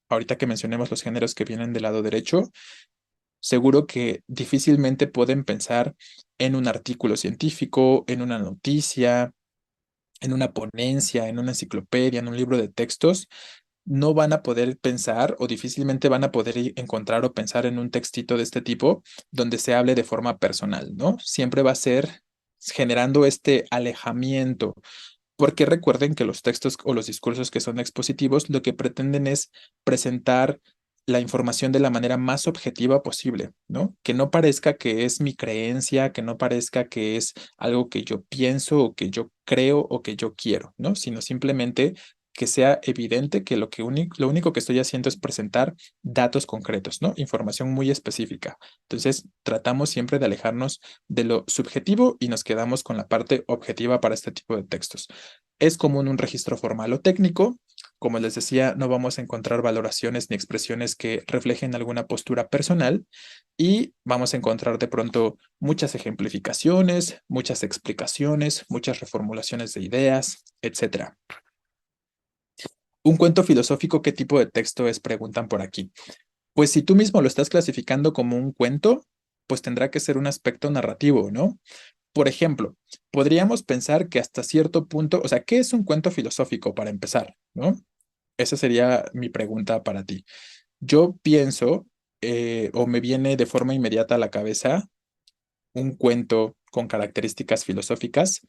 ahorita que mencionemos los géneros que vienen del lado derecho, seguro que difícilmente pueden pensar en un artículo científico, en una noticia, en una ponencia, en una enciclopedia, en un libro de textos, no van a poder pensar o difícilmente van a poder encontrar o pensar en un textito de este tipo donde se hable de forma personal, ¿no? Siempre va a ser generando este alejamiento, porque recuerden que los textos o los discursos que son expositivos lo que pretenden es presentar la información de la manera más objetiva posible, ¿no? Que no parezca que es mi creencia, que no parezca que es algo que yo pienso o que yo creo o que yo quiero, ¿no? Sino simplemente que sea evidente que lo único que estoy haciendo es presentar datos concretos, ¿no? Información muy específica. Entonces, tratamos siempre de alejarnos de lo subjetivo y nos quedamos con la parte objetiva para este tipo de textos. Es común un registro formal o técnico. Como les decía, no vamos a encontrar valoraciones ni expresiones que reflejen alguna postura personal y vamos a encontrar de pronto muchas ejemplificaciones, muchas explicaciones, muchas reformulaciones de ideas, etcétera. Un cuento filosófico, ¿qué tipo de texto es? Preguntan por aquí. Pues si tú mismo lo estás clasificando como un cuento, pues tendrá que ser un aspecto narrativo, ¿no? Por ejemplo, podríamos pensar que hasta cierto punto, o sea, ¿qué es un cuento filosófico para empezar, ¿no? Esa sería mi pregunta para ti. Yo pienso, o me viene de forma inmediata a la cabeza, un cuento con características filosóficas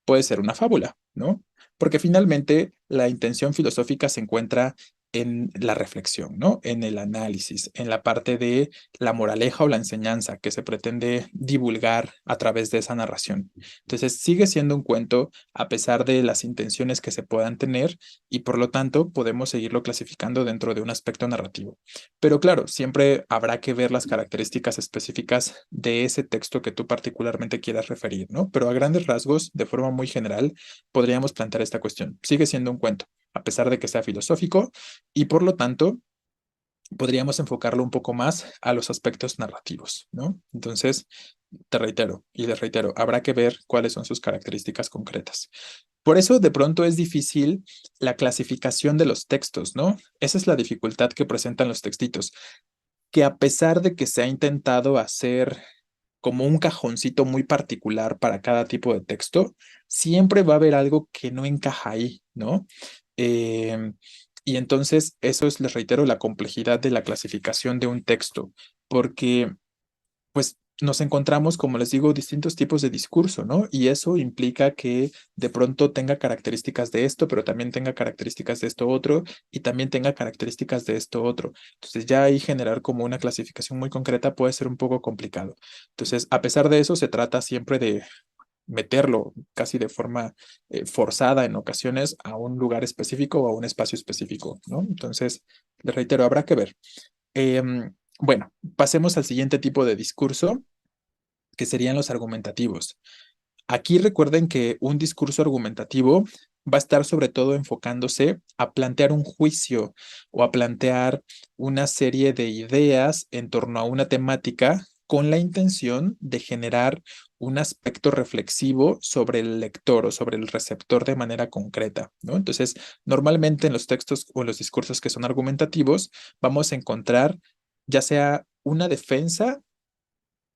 puede ser una fábula, ¿no? Porque finalmente la intención filosófica se encuentra en la reflexión, ¿no? En el análisis, en la parte de la moraleja o la enseñanza que se pretende divulgar a través de esa narración. Entonces, sigue siendo un cuento a pesar de las intenciones que se puedan tener y por lo tanto podemos seguirlo clasificando dentro de un aspecto narrativo. Pero claro, siempre habrá que ver las características específicas de ese texto que tú particularmente quieras referir, ¿no? Pero a grandes rasgos, de forma muy general, podríamos plantear esta cuestión. Sigue siendo un cuento, a pesar de que sea filosófico, y por lo tanto, podríamos enfocarlo un poco más a los aspectos narrativos, ¿no? Entonces, te reitero y les reitero, habrá que ver cuáles son sus características concretas. Por eso, de pronto es difícil la clasificación de los textos, ¿no? Esa es la dificultad que presentan los textitos, que a pesar de que se ha intentado hacer como un cajoncito muy particular para cada tipo de texto, siempre va a haber algo que no encaja ahí, ¿no? Em, y entonces eso es, les reitero, la complejidad de la clasificación de un texto, porque pues nos encontramos, como les digo, distintos tipos de discurso, ¿no? Y eso implica que de pronto tenga características de esto, pero también tenga características de esto otro, y también tenga características de esto otro. Entonces ya ahí generar como una clasificación muy concreta puede ser un poco complicado. Entonces, a pesar de eso, se trata siempre de meterlo casi de forma forzada en ocasiones a un lugar específico o a un espacio específico, ¿no? Entonces, les reitero, habrá que ver. Bueno, pasemos al siguiente tipo de discurso, que serían los argumentativos. Aquí recuerden que un discurso argumentativo va a estar sobre todo enfocándose a plantear un juicio o a plantear una serie de ideas en torno a una temática con la intención de generar un aspecto reflexivo sobre el lector o sobre el receptor de manera concreta, ¿no? Entonces, normalmente en los textos o en los discursos que son argumentativos, vamos a encontrar ya sea una defensa,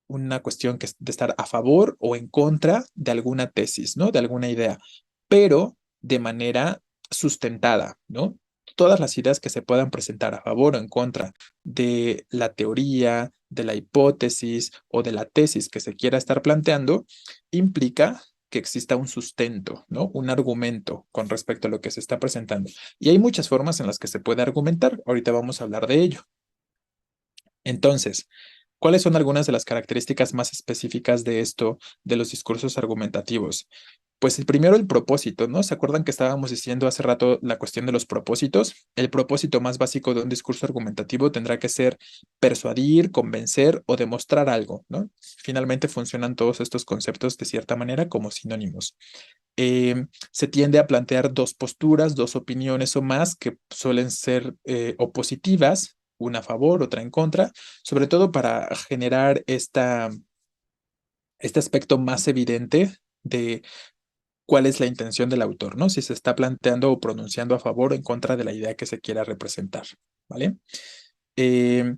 una cuestión que es de estar a favor o en contra de alguna tesis, ¿no? De alguna idea, pero de manera sustentada, ¿no? Todas las ideas que se puedan presentar a favor o en contra de la teoría, de la hipótesis o de la tesis que se quiera estar planteando, implica que exista un sustento, ¿no? Un argumento con respecto a lo que se está presentando. Y hay muchas formas en las que se puede argumentar. Ahorita vamos a hablar de ello. Entonces, ¿cuáles son algunas de las características más específicas de esto, de los discursos argumentativos? Pues el primero, el propósito, ¿no? ¿Se acuerdan que estábamos diciendo hace rato la cuestión de los propósitos? El propósito más básico de un discurso argumentativo tendrá que ser persuadir, convencer o demostrar algo, ¿no? Finalmente funcionan todos estos conceptos de cierta manera como sinónimos. Se tiende a plantear dos posturas, dos opiniones o más que suelen ser opositivas, una a favor, otra en contra, sobre todo para generar este aspecto más evidente de cuál es la intención del autor, ¿no? Si se está planteando o pronunciando a favor o en contra de la idea que se quiera representar, ¿vale? Eh,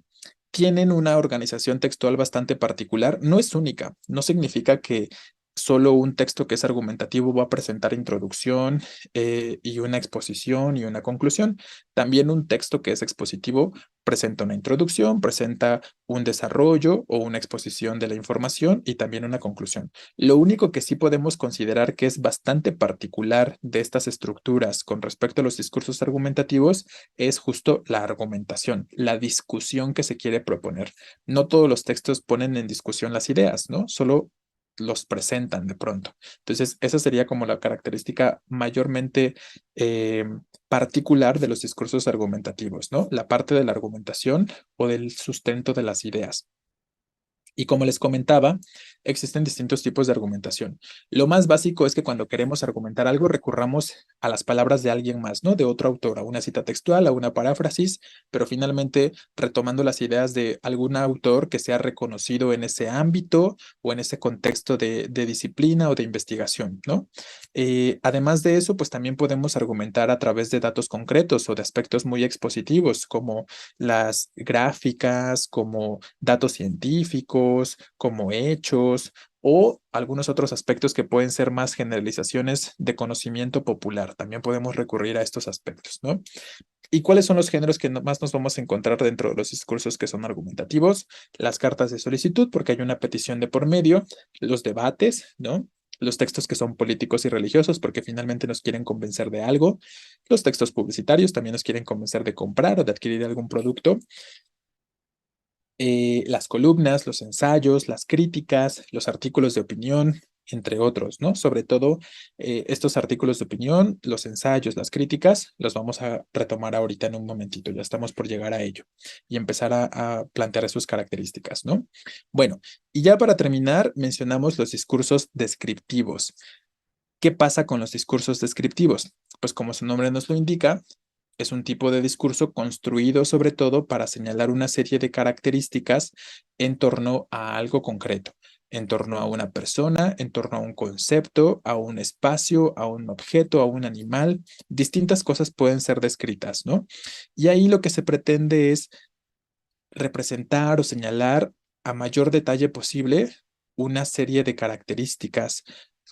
Tienen una organización textual bastante particular. No es única, no significa que solo un texto que es argumentativo va a presentar introducción y una exposición y una conclusión. También un texto que es expositivo presenta una introducción, presenta un desarrollo o una exposición de la información y también una conclusión. Lo único que sí podemos considerar que es bastante particular de estas estructuras con respecto a los discursos argumentativos es justo la argumentación, la discusión que se quiere proponer. No todos los textos ponen en discusión las ideas, ¿no? Solo los presentan de pronto. Entonces, esa sería como la característica mayormente eh, particular de los discursos argumentativos, ¿no? La parte de la argumentación o del sustento de las ideas. Y como les comentaba, existen distintos tipos de argumentación. Lo más básico es que cuando queremos argumentar algo, recurramos a las palabras de alguien más, ¿no? De otro autor, a una cita textual, a una paráfrasis, pero finalmente retomando las ideas de algún autor que sea reconocido en ese ámbito o en ese contexto de disciplina o de investigación, ¿no? Además de eso, pues también podemos argumentar a través de datos concretos o de aspectos muy expositivos, como las gráficas, como datos científicos, como hechos o algunos otros aspectos que pueden ser más generalizaciones de conocimiento popular. También podemos recurrir a estos aspectos, ¿no? ¿Y cuáles son los géneros que más nos vamos a encontrar dentro de los discursos que son argumentativos? Las cartas de solicitud, porque hay una petición de por medio, los debates, ¿no? Los textos que son políticos y religiosos, porque finalmente nos quieren convencer de algo. Los textos publicitarios también nos quieren convencer de comprar o de adquirir algún producto. Las columnas, los ensayos, las críticas, los artículos de opinión, entre otros, ¿no? Sobre todo estos artículos de opinión, los ensayos, las críticas, los vamos a retomar ahorita en un momentito, ya estamos por llegar a ello y empezar a plantear sus características, ¿no? Bueno, y ya para terminar, mencionamos los discursos descriptivos. ¿Qué pasa con los discursos descriptivos? Pues como su nombre nos lo indica, es un tipo de discurso construido sobre todo para señalar una serie de características en torno a algo concreto, en torno a una persona, en torno a un concepto, a un espacio, a un objeto, a un animal. Distintas cosas pueden ser descritas, ¿no? Y ahí lo que se pretende es representar o señalar a mayor detalle posible una serie de características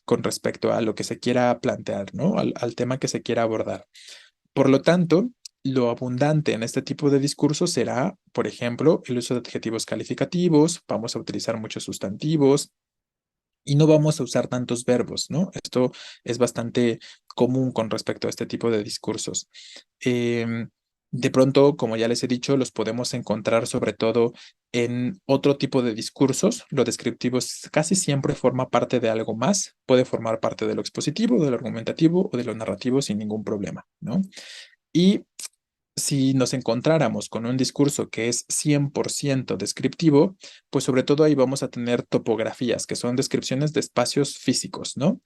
con respecto a lo que se quiera plantear, ¿no? Al tema que se quiera abordar. Por lo tanto, lo abundante en este tipo de discurso será, por ejemplo, el uso de adjetivos calificativos, vamos a utilizar muchos sustantivos y no vamos a usar tantos verbos, ¿no? Esto es bastante común con respecto a este tipo de discursos. Em, de pronto, como ya les he dicho, los podemos encontrar sobre todo en otro tipo de discursos. Lo descriptivo casi siempre forma parte de algo más, puede formar parte de lo expositivo, de lo argumentativo o de lo narrativo sin ningún problema, ¿no? Y si nos encontráramos con un discurso que es 100% descriptivo, pues sobre todo ahí vamos a tener topografías, que son descripciones de espacios físicos, ¿no?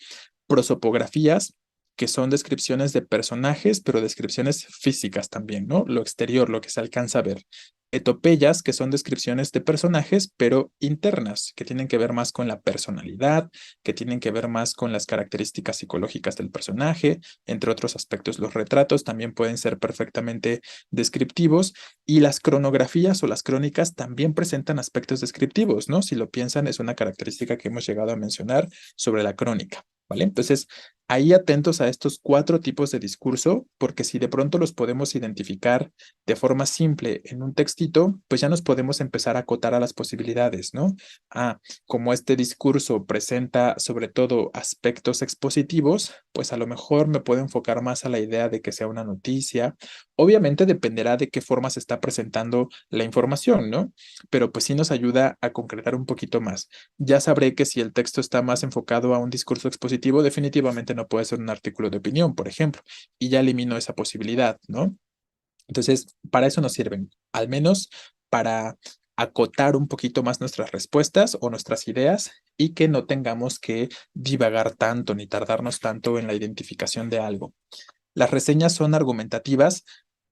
Prosopografías, que son descripciones de personajes, pero descripciones físicas también, ¿no? Lo exterior, lo que se alcanza a ver. Etopeyas, que son descripciones de personajes, pero internas, que tienen que ver más con la personalidad, que tienen que ver más con las características psicológicas del personaje, entre otros aspectos. Los retratos también pueden ser perfectamente descriptivos y las cronografías o las crónicas también presentan aspectos descriptivos, ¿no? Si lo piensan, es una característica que hemos llegado a mencionar sobre la crónica. ¿Vale? Entonces, ahí atentos a estos cuatro tipos de discurso, porque si de pronto los podemos identificar de forma simple en un textito, pues ya nos podemos empezar a acotar a las posibilidades, ¿no? Ah, como este discurso presenta sobre todo aspectos expositivos, pues a lo mejor me puedo enfocar más a la idea de que sea una noticia. Obviamente dependerá de qué forma se está presentando la información, ¿no? Pero pues sí nos ayuda a concretar un poquito más. Ya sabré que si el texto está más enfocado a un discurso expositivo, definitivamente no puede ser un artículo de opinión, por ejemplo, y ya elimino esa posibilidad, ¿no? Entonces, para eso nos sirven, al menos para acotar un poquito más nuestras respuestas o nuestras ideas y que no tengamos que divagar tanto ni tardarnos tanto en la identificación de algo. Las reseñas son argumentativas.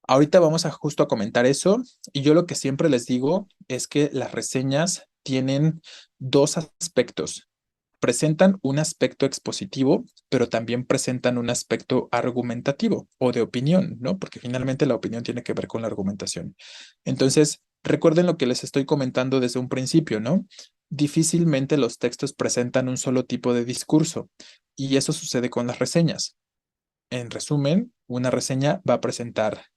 Ahorita vamos a justo a comentar eso y yo lo que siempre les digo es que las reseñas tienen dos aspectos. Presentan un aspecto expositivo, pero también presentan un aspecto argumentativo o de opinión, ¿no? Porque finalmente la opinión tiene que ver con la argumentación. Entonces, recuerden lo que les estoy comentando desde un principio, ¿no? Difícilmente los textos presentan un solo tipo de discurso y eso sucede con las reseñas. En resumen, una reseña va a presentar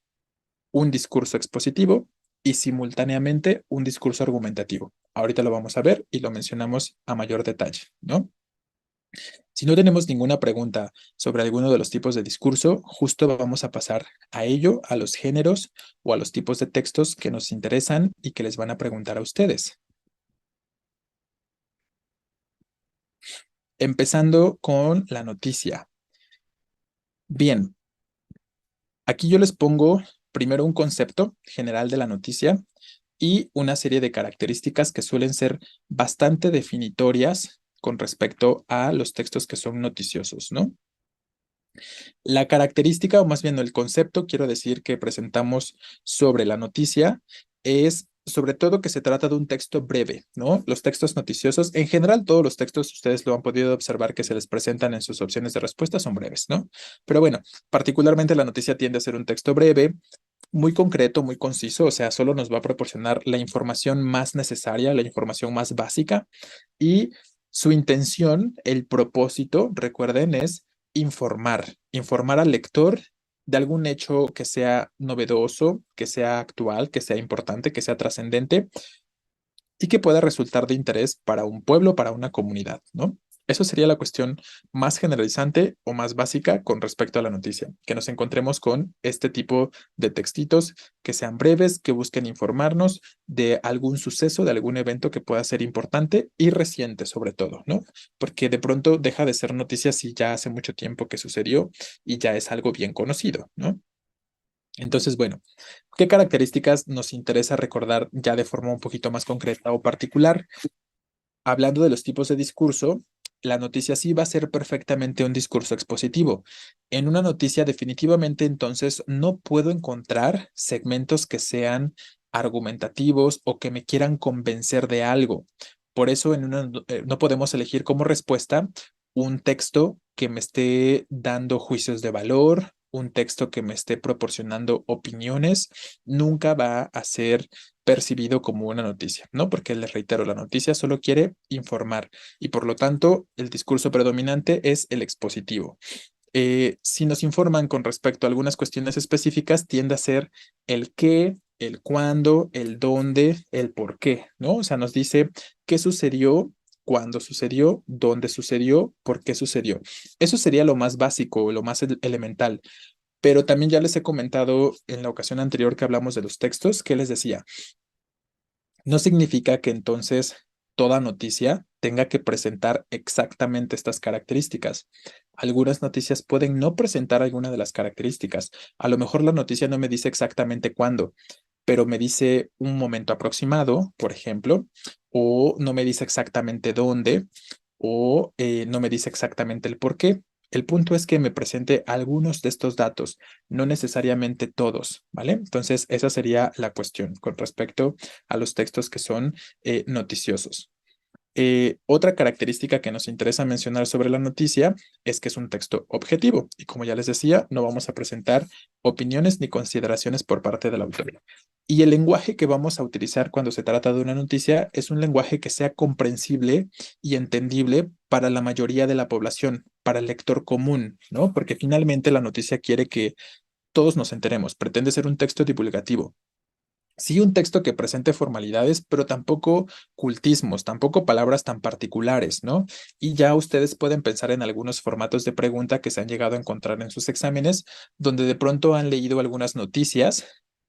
un discurso expositivo y simultáneamente un discurso argumentativo. Ahorita lo vamos a ver y lo mencionamos a mayor detalle, ¿no? Si no tenemos ninguna pregunta sobre alguno de los tipos de discurso, justo vamos a pasar a ello, a los géneros o a los tipos de textos que nos interesan y que les van a preguntar a ustedes. Empezando con la noticia. Bien, aquí yo les pongo primero un concepto general de la noticia y una serie de características que suelen ser bastante definitorias con respecto a los textos que son noticiosos, ¿no? La característica, o más bien el concepto, quiero decir, que presentamos sobre la noticia es sobre todo que se trata de un texto breve, ¿no? Los textos noticiosos, en general, todos los textos, ustedes lo han podido observar que se les presentan en sus opciones de respuesta, son breves, ¿no? Pero bueno, particularmente la noticia tiende a ser un texto breve, muy concreto, muy conciso, o sea, solo nos va a proporcionar la información más necesaria, la información más básica y su intención, el propósito, recuerden, es informar al lector de algún hecho que sea novedoso, que sea actual, que sea importante, que sea trascendente y que pueda resultar de interés para un pueblo, para una comunidad, ¿no? Eso sería la cuestión más generalizante o más básica con respecto a la noticia, que nos encontremos con este tipo de textitos que sean breves, que busquen informarnos de algún suceso, de algún evento que pueda ser importante y reciente sobre todo, ¿no? Porque de pronto deja de ser noticia si ya hace mucho tiempo que sucedió y ya es algo bien conocido, ¿no? Entonces, bueno, ¿qué características nos interesa recordar ya de forma un poquito más concreta o particular? Hablando de los tipos de discurso, la noticia sí va a ser perfectamente un discurso expositivo. En una noticia definitivamente entonces no puedo encontrar segmentos que sean argumentativos o que me quieran convencer de algo. Por eso no podemos elegir como respuesta un texto que me esté dando juicios de valor, un texto que me esté proporcionando opiniones. Nunca va a ser percibido como una noticia, ¿no? Porque les reitero, la noticia solo quiere informar y por lo tanto el discurso predominante es el expositivo. Si nos informan con respecto a algunas cuestiones específicas, tiende a ser el qué, el cuándo, el dónde, el por qué, ¿no? O sea, nos dice qué sucedió, cuándo sucedió, dónde sucedió, por qué sucedió. Eso sería lo más básico, lo más elemental. Pero también ya les he comentado en la ocasión anterior que hablamos de los textos, que les decía, no significa que entonces toda noticia tenga que presentar exactamente estas características. Algunas noticias pueden no presentar alguna de las características. A lo mejor la noticia no me dice exactamente cuándo, pero me dice un momento aproximado, por ejemplo, o no me dice exactamente dónde, o no me dice exactamente el por qué. El punto es que me presente algunos de estos datos, no necesariamente todos, ¿vale? Entonces, esa sería la cuestión con respecto a los textos que son noticiosos. Otra característica que nos interesa mencionar sobre la noticia es que es un texto objetivo y como ya les decía, no vamos a presentar opiniones ni consideraciones por parte del autor. Y el lenguaje que vamos a utilizar cuando se trata de una noticia es un lenguaje que sea comprensible y entendible para la mayoría de la población, para el lector común, ¿no? Porque finalmente la noticia quiere que todos nos enteremos, pretende ser un texto divulgativo. Sí, un texto que presente formalidades, pero tampoco cultismos, tampoco palabras tan particulares, ¿no? Y ya ustedes pueden pensar en algunos formatos de pregunta que se han llegado a encontrar en sus exámenes, donde de pronto han leído algunas noticias,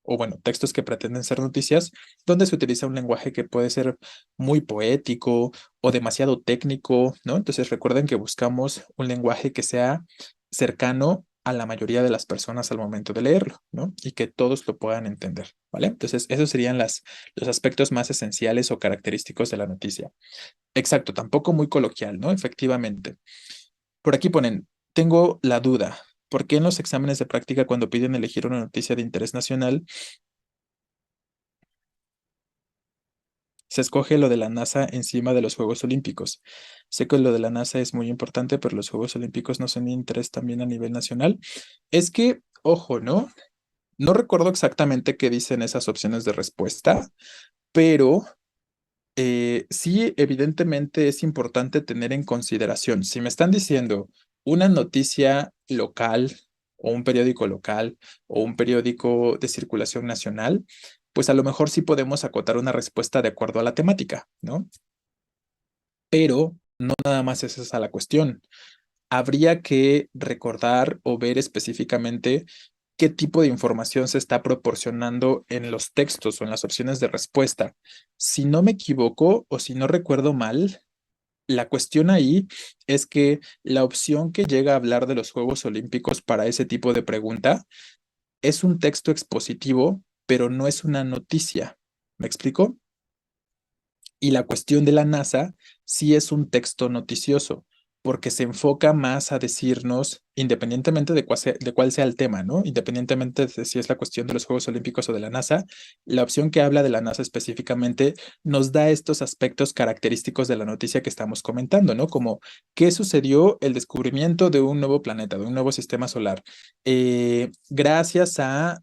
o bueno, textos que pretenden ser noticias, donde se utiliza un lenguaje que puede ser muy poético o demasiado técnico, ¿no? Entonces recuerden que buscamos un lenguaje que sea cercano a la mayoría de las personas al momento de leerlo, ¿no? Y que todos lo puedan entender, ¿vale? Entonces, esos serían los aspectos más esenciales o característicos de la noticia. Exacto, tampoco muy coloquial, ¿no? Efectivamente. Por aquí ponen, tengo la duda. ¿Por qué en los exámenes de práctica cuando piden elegir una noticia de interés nacional se escoge lo de la NASA encima de los Juegos Olímpicos? Sé que lo de la NASA es muy importante, pero los Juegos Olímpicos no son de interés también a nivel nacional. Es que, ojo, ¿no? No recuerdo exactamente qué dicen esas opciones de respuesta, pero sí, evidentemente es importante tener en consideración, si me están diciendo una noticia local o un periódico local o un periódico de circulación nacional, pues a lo mejor sí podemos acotar una respuesta de acuerdo a la temática, ¿no? Pero no nada más es esa la cuestión. Habría que recordar o ver específicamente qué tipo de información se está proporcionando en los textos o en las opciones de respuesta. Si no me equivoco o si no recuerdo mal, la cuestión ahí es que la opción que llega a hablar de los Juegos Olímpicos para ese tipo de pregunta es un texto expositivo, pero no es una noticia. ¿Me explico? Y la cuestión de la NASA sí es un texto noticioso, porque se enfoca más a decirnos, independientemente de cuál sea el tema, ¿no? Independientemente de si es la cuestión de los Juegos Olímpicos o de la NASA, la opción que habla de la NASA específicamente nos da estos aspectos característicos de la noticia que estamos comentando, ¿no? Como qué sucedió el descubrimiento de un nuevo planeta, de un nuevo sistema solar, gracias a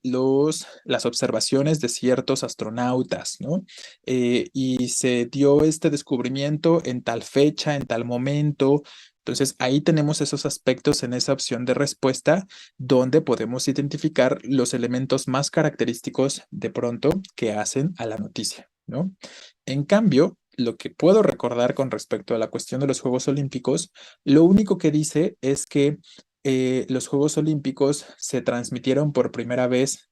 las observaciones de ciertos astronautas, ¿no? Y se dio este descubrimiento en tal fecha, en tal momento. Entonces, ahí tenemos esos aspectos en esa opción de respuesta donde podemos identificar los elementos más característicos de pronto que hacen a la noticia, ¿no? En cambio, lo que puedo recordar con respecto a la cuestión de los Juegos Olímpicos, lo único que dice es que los Juegos Olímpicos se transmitieron por primera vez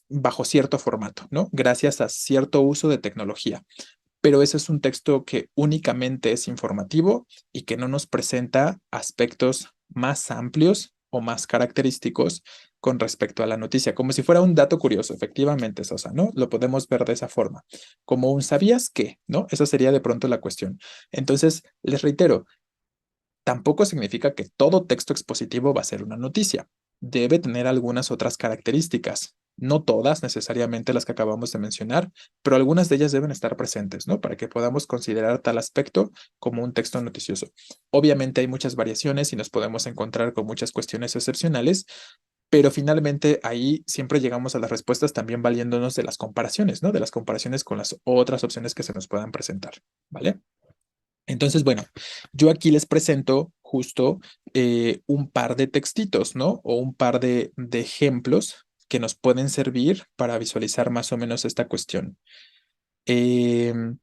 bajo cierto formato, ¿no? Gracias a cierto uso de tecnología. Pero ese es un texto que únicamente es informativo y que no nos presenta aspectos más amplios o más característicos con respecto a la noticia, como si fuera un dato curioso, efectivamente, Sosa, ¿no? Lo podemos ver de esa forma, como un ¿sabías qué? ¿No? Esa sería de pronto la cuestión. Entonces, les reitero, tampoco significa que todo texto expositivo va a ser una noticia. Debe tener algunas otras características. No todas necesariamente las que acabamos de mencionar, pero algunas de ellas deben estar presentes, ¿no? Para que podamos considerar tal aspecto como un texto noticioso. Obviamente hay muchas variaciones y nos podemos encontrar con muchas cuestiones excepcionales, pero finalmente ahí siempre llegamos a las respuestas también valiéndonos de las comparaciones, ¿no? De las comparaciones con las otras opciones que se nos puedan presentar, ¿vale? Entonces, bueno, yo aquí les presento justo un par de textitos, ¿no? O un par de ejemplos que nos pueden servir para visualizar más o menos esta cuestión. Em,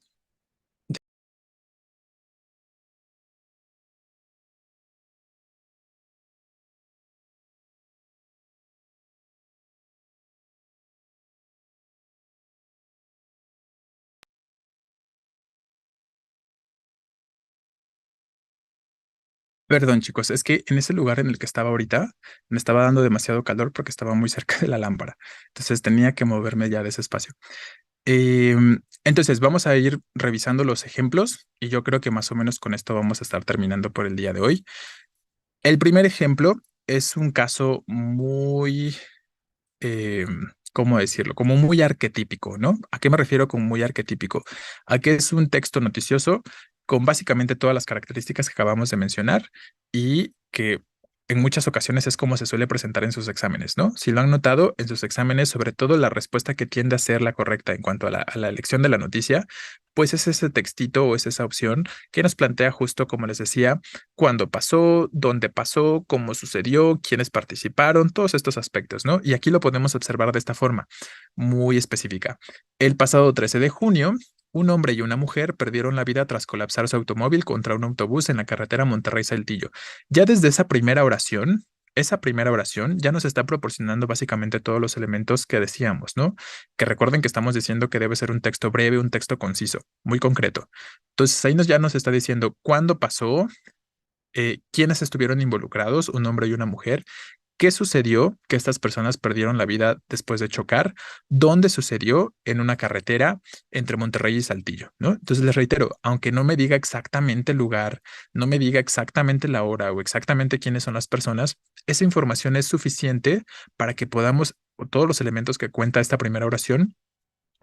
Perdón, chicos, es que en ese lugar en el que estaba ahorita me estaba dando demasiado calor porque estaba muy cerca de la lámpara. Entonces tenía que moverme ya de ese espacio. Entonces, vamos a ir revisando los ejemplos y yo creo que más o menos con esto vamos a estar terminando por el día de hoy. El primer ejemplo es un caso muy eh, ¿cómo decirlo? Como muy arquetípico, ¿no? ¿A qué me refiero con muy arquetípico? A que es un texto noticioso con básicamente todas las características que acabamos de mencionar y que en muchas ocasiones es como se suele presentar en sus exámenes, ¿no? Si lo han notado en sus exámenes, sobre todo la respuesta que tiende a ser la correcta en cuanto a la elección de la noticia, pues es ese textito o es esa opción que nos plantea justo como les decía cuándo pasó, dónde pasó, cómo sucedió, quiénes participaron, todos estos aspectos, ¿no? Y aquí lo podemos observar de esta forma, muy específica. El pasado 13 de junio, un hombre y una mujer perdieron la vida tras colapsar su automóvil contra un autobús en la carretera Monterrey-Saltillo. Ya desde esa primera oración ya nos está proporcionando básicamente todos los elementos que decíamos, ¿no? Que recuerden que estamos diciendo que debe ser un texto breve, un texto conciso, muy concreto. Entonces ahí ya nos está diciendo cuándo pasó, quiénes estuvieron involucrados, un hombre y una mujer, qué sucedió que estas personas perdieron la vida después de chocar, dónde sucedió en una carretera entre Monterrey y Saltillo, ¿no? Entonces les reitero, aunque no me diga exactamente el lugar, no me diga exactamente la hora o exactamente quiénes son las personas, esa información es suficiente para que podamos, o todos los elementos que cuenta esta primera oración,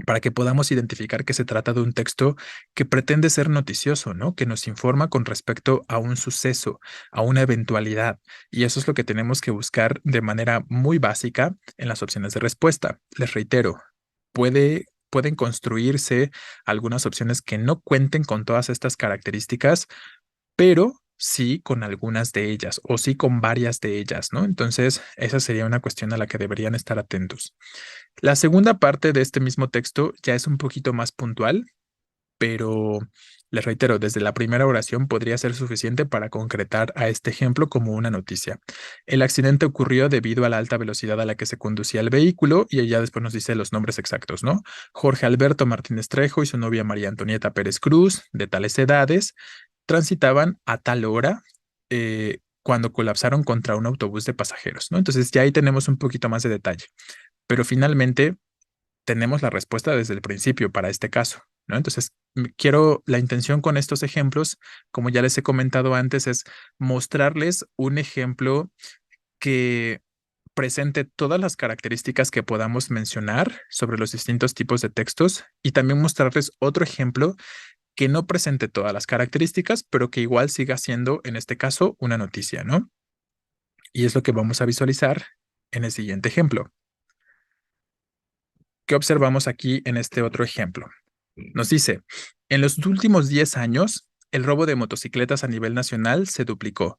para que podamos identificar que se trata de un texto que pretende ser noticioso, ¿no? Que nos informa con respecto a un suceso, a una eventualidad. Y eso es lo que tenemos que buscar de manera muy básica en las opciones de respuesta. Les reitero, pueden construirse algunas opciones que no cuenten con todas estas características, pero sí con algunas de ellas o sí con varias de ellas, ¿no? Entonces, esa sería una cuestión a la que deberían estar atentos. La segunda parte de este mismo texto ya es un poquito más puntual, pero les reitero, desde la primera oración podría ser suficiente para concretar a este ejemplo como una noticia. El accidente ocurrió debido a la alta velocidad a la que se conducía el vehículo y ella después nos dice los nombres exactos, ¿no? Jorge Alberto Martínez Trejo y su novia María Antonieta Pérez Cruz, de tales edades, transitaban a tal hora cuando colapsaron contra un autobús de pasajeros, ¿no? Entonces ya ahí tenemos un poquito más de detalle, pero finalmente tenemos la respuesta desde el principio para este caso, ¿no? Entonces, la intención con estos ejemplos, como ya les he comentado antes, es mostrarles un ejemplo que presente todas las características que podamos mencionar sobre los distintos tipos de textos y también mostrarles otro ejemplo que no presente todas las características, pero que igual siga siendo, en este caso, una noticia, ¿no? Y es lo que vamos a visualizar en el siguiente ejemplo. ¿Qué observamos aquí en este otro ejemplo? Nos dice, en los últimos 10 años, el robo de motocicletas a nivel nacional se duplicó.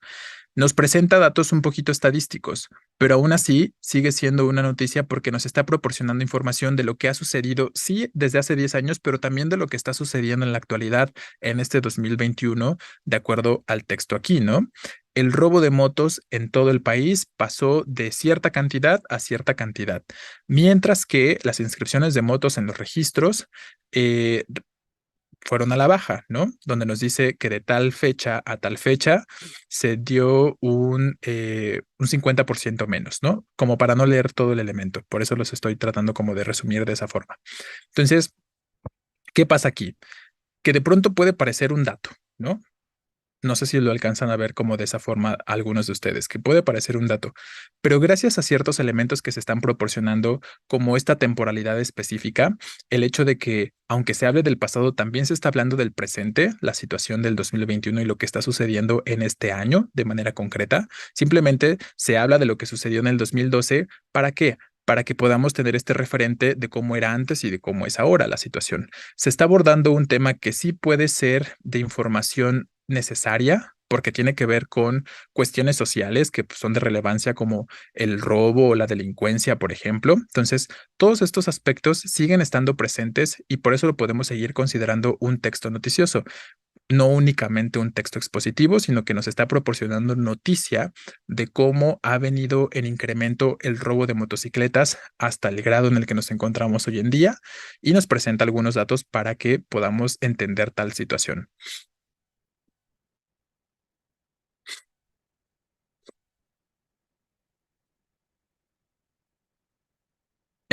Nos presenta datos un poquito estadísticos, pero aún así sigue siendo una noticia porque nos está proporcionando información de lo que ha sucedido, sí, desde hace 10 años, pero también de lo que está sucediendo en la actualidad, en este 2021, de acuerdo al texto aquí, ¿no? El robo de motos en todo el país pasó de cierta cantidad a cierta cantidad, mientras que las inscripciones de motos en los registros eh, fueron a la baja, ¿no? Donde nos dice que de tal fecha a tal fecha se dio un 50% menos, ¿no? Como para no leer todo el elemento. Por eso los estoy tratando como de resumir de esa forma. Entonces, ¿qué pasa aquí? Que de pronto puede parecer un dato, ¿no? No sé si lo alcanzan a ver como de esa forma algunos de ustedes, que puede parecer un dato, pero gracias a ciertos elementos que se están proporcionando, como esta temporalidad específica, el hecho de que, aunque se hable del pasado, también se está hablando del presente, la situación del 2021 y lo que está sucediendo en este año de manera concreta, simplemente se habla de lo que sucedió en el 2012. ¿Para qué? Para que podamos tener este referente de cómo era antes y de cómo es ahora la situación. Se está abordando un tema que sí puede ser de información necesaria porque tiene que ver con cuestiones sociales que pues, son de relevancia como el robo o la delincuencia, por ejemplo. Entonces, todos estos aspectos siguen estando presentes y por eso lo podemos seguir considerando un texto noticioso, no únicamente un texto expositivo, sino que nos está proporcionando noticia de cómo ha venido en incremento el robo de motocicletas hasta el grado en el que nos encontramos hoy en día y nos presenta algunos datos para que podamos entender tal situación.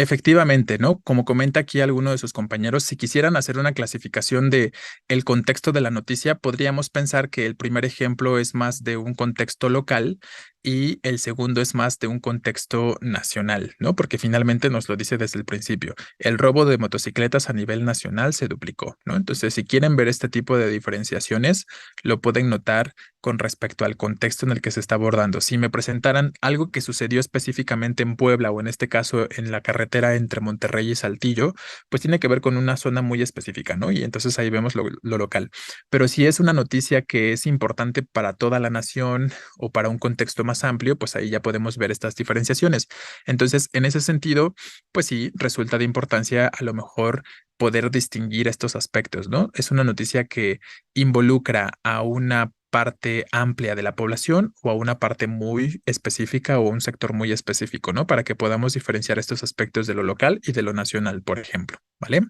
Efectivamente, ¿no? Como comenta aquí alguno de sus compañeros, si quisieran hacer una clasificación de el contexto de la noticia, podríamos pensar que el primer ejemplo es más de un contexto local y el segundo es más de un contexto nacional, ¿no? Porque finalmente nos lo dice desde el principio. El robo de motocicletas a nivel nacional se duplicó, ¿no? Entonces, si quieren ver este tipo de diferenciaciones, lo pueden notar con respecto al contexto en el que se está abordando. Si me presentaran algo que sucedió específicamente en Puebla o en este caso en la carretera entre Monterrey y Saltillo, pues tiene que ver con una zona muy específica, ¿no? Y entonces ahí vemos lo local. Pero si es una noticia que es importante para toda la nación o para un contexto más amplio, pues ahí ya podemos ver estas diferenciaciones. Entonces, en ese sentido, pues sí, resulta de importancia a lo mejor poder distinguir estos aspectos, ¿no? Es una noticia que involucra a una parte amplia de la población o a una parte muy específica o un sector muy específico, ¿no? Para que podamos diferenciar estos aspectos de lo local y de lo nacional, por ejemplo, ¿vale?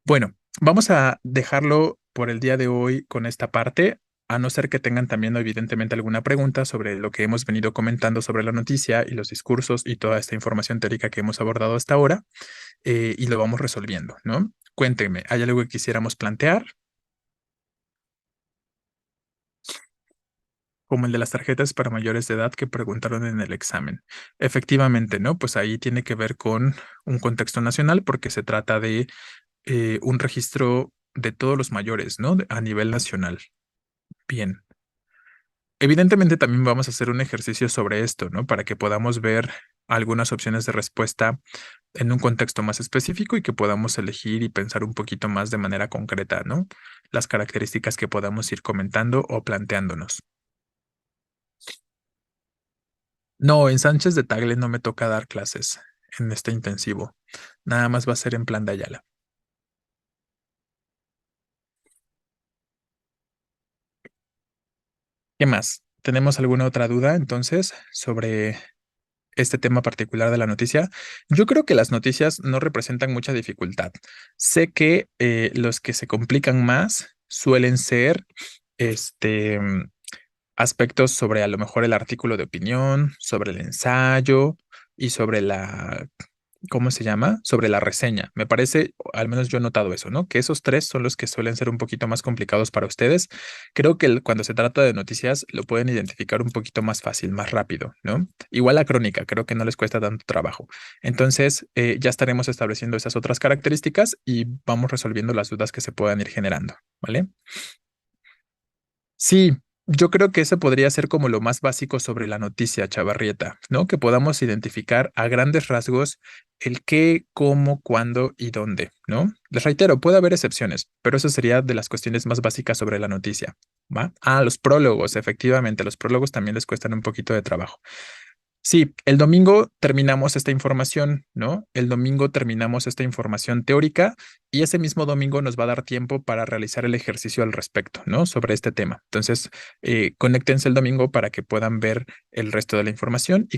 Bueno, vamos a dejarlo por el día de hoy con esta parte, a no ser que tengan también evidentemente alguna pregunta sobre lo que hemos venido comentando sobre la noticia y los discursos y toda esta información teórica que hemos abordado hasta ahora, y lo vamos resolviendo, ¿no? Cuéntenme, ¿hay algo que quisiéramos plantear? Como el de las tarjetas para mayores de edad que preguntaron en el examen. Efectivamente, ¿no? Pues ahí tiene que ver con un contexto nacional porque se trata de un registro de todos los mayores, ¿no? A nivel nacional. Bien. Evidentemente también vamos a hacer un ejercicio sobre esto, ¿no? Para que podamos ver algunas opciones de respuesta en un contexto más específico y que podamos elegir y pensar un poquito más de manera concreta, ¿no? Las características que podamos ir comentando o planteándonos. No, en Sánchez de Tagle no me toca dar clases en este intensivo. Nada más va a ser en plan de Ayala. ¿Qué más? ¿Tenemos alguna otra duda entonces sobre este tema particular de la noticia? Yo creo que las noticias no representan mucha dificultad. Sé que los que se complican más suelen ser este, aspectos sobre a lo mejor el artículo de opinión, sobre el ensayo y sobre ¿cómo se llama? Sobre la reseña. Me parece, o al menos yo he notado eso, ¿no? Que esos tres son los que suelen ser un poquito más complicados para ustedes. Creo que cuando se trata de noticias lo pueden identificar un poquito más fácil, más rápido, ¿no? Igual la crónica, creo que no les cuesta tanto trabajo. Entonces, ya estaremos estableciendo esas otras características y vamos resolviendo las dudas que se puedan ir generando, ¿vale? Sí, yo creo que ese podría ser como lo más básico sobre la noticia, Chavarrieta, ¿no? Que podamos identificar a grandes rasgos el qué, cómo, cuándo y dónde, ¿no? Les reitero, puede haber excepciones, pero eso sería de las cuestiones más básicas sobre la noticia, ¿va? Ah, los prólogos, efectivamente, los prólogos también les cuestan un poquito de trabajo. Sí, el domingo terminamos esta información, ¿no? El domingo terminamos esta información teórica y ese mismo domingo nos va a dar tiempo para realizar el ejercicio al respecto, ¿no? Sobre este tema. Entonces, conéctense el domingo para que puedan ver el resto de la información y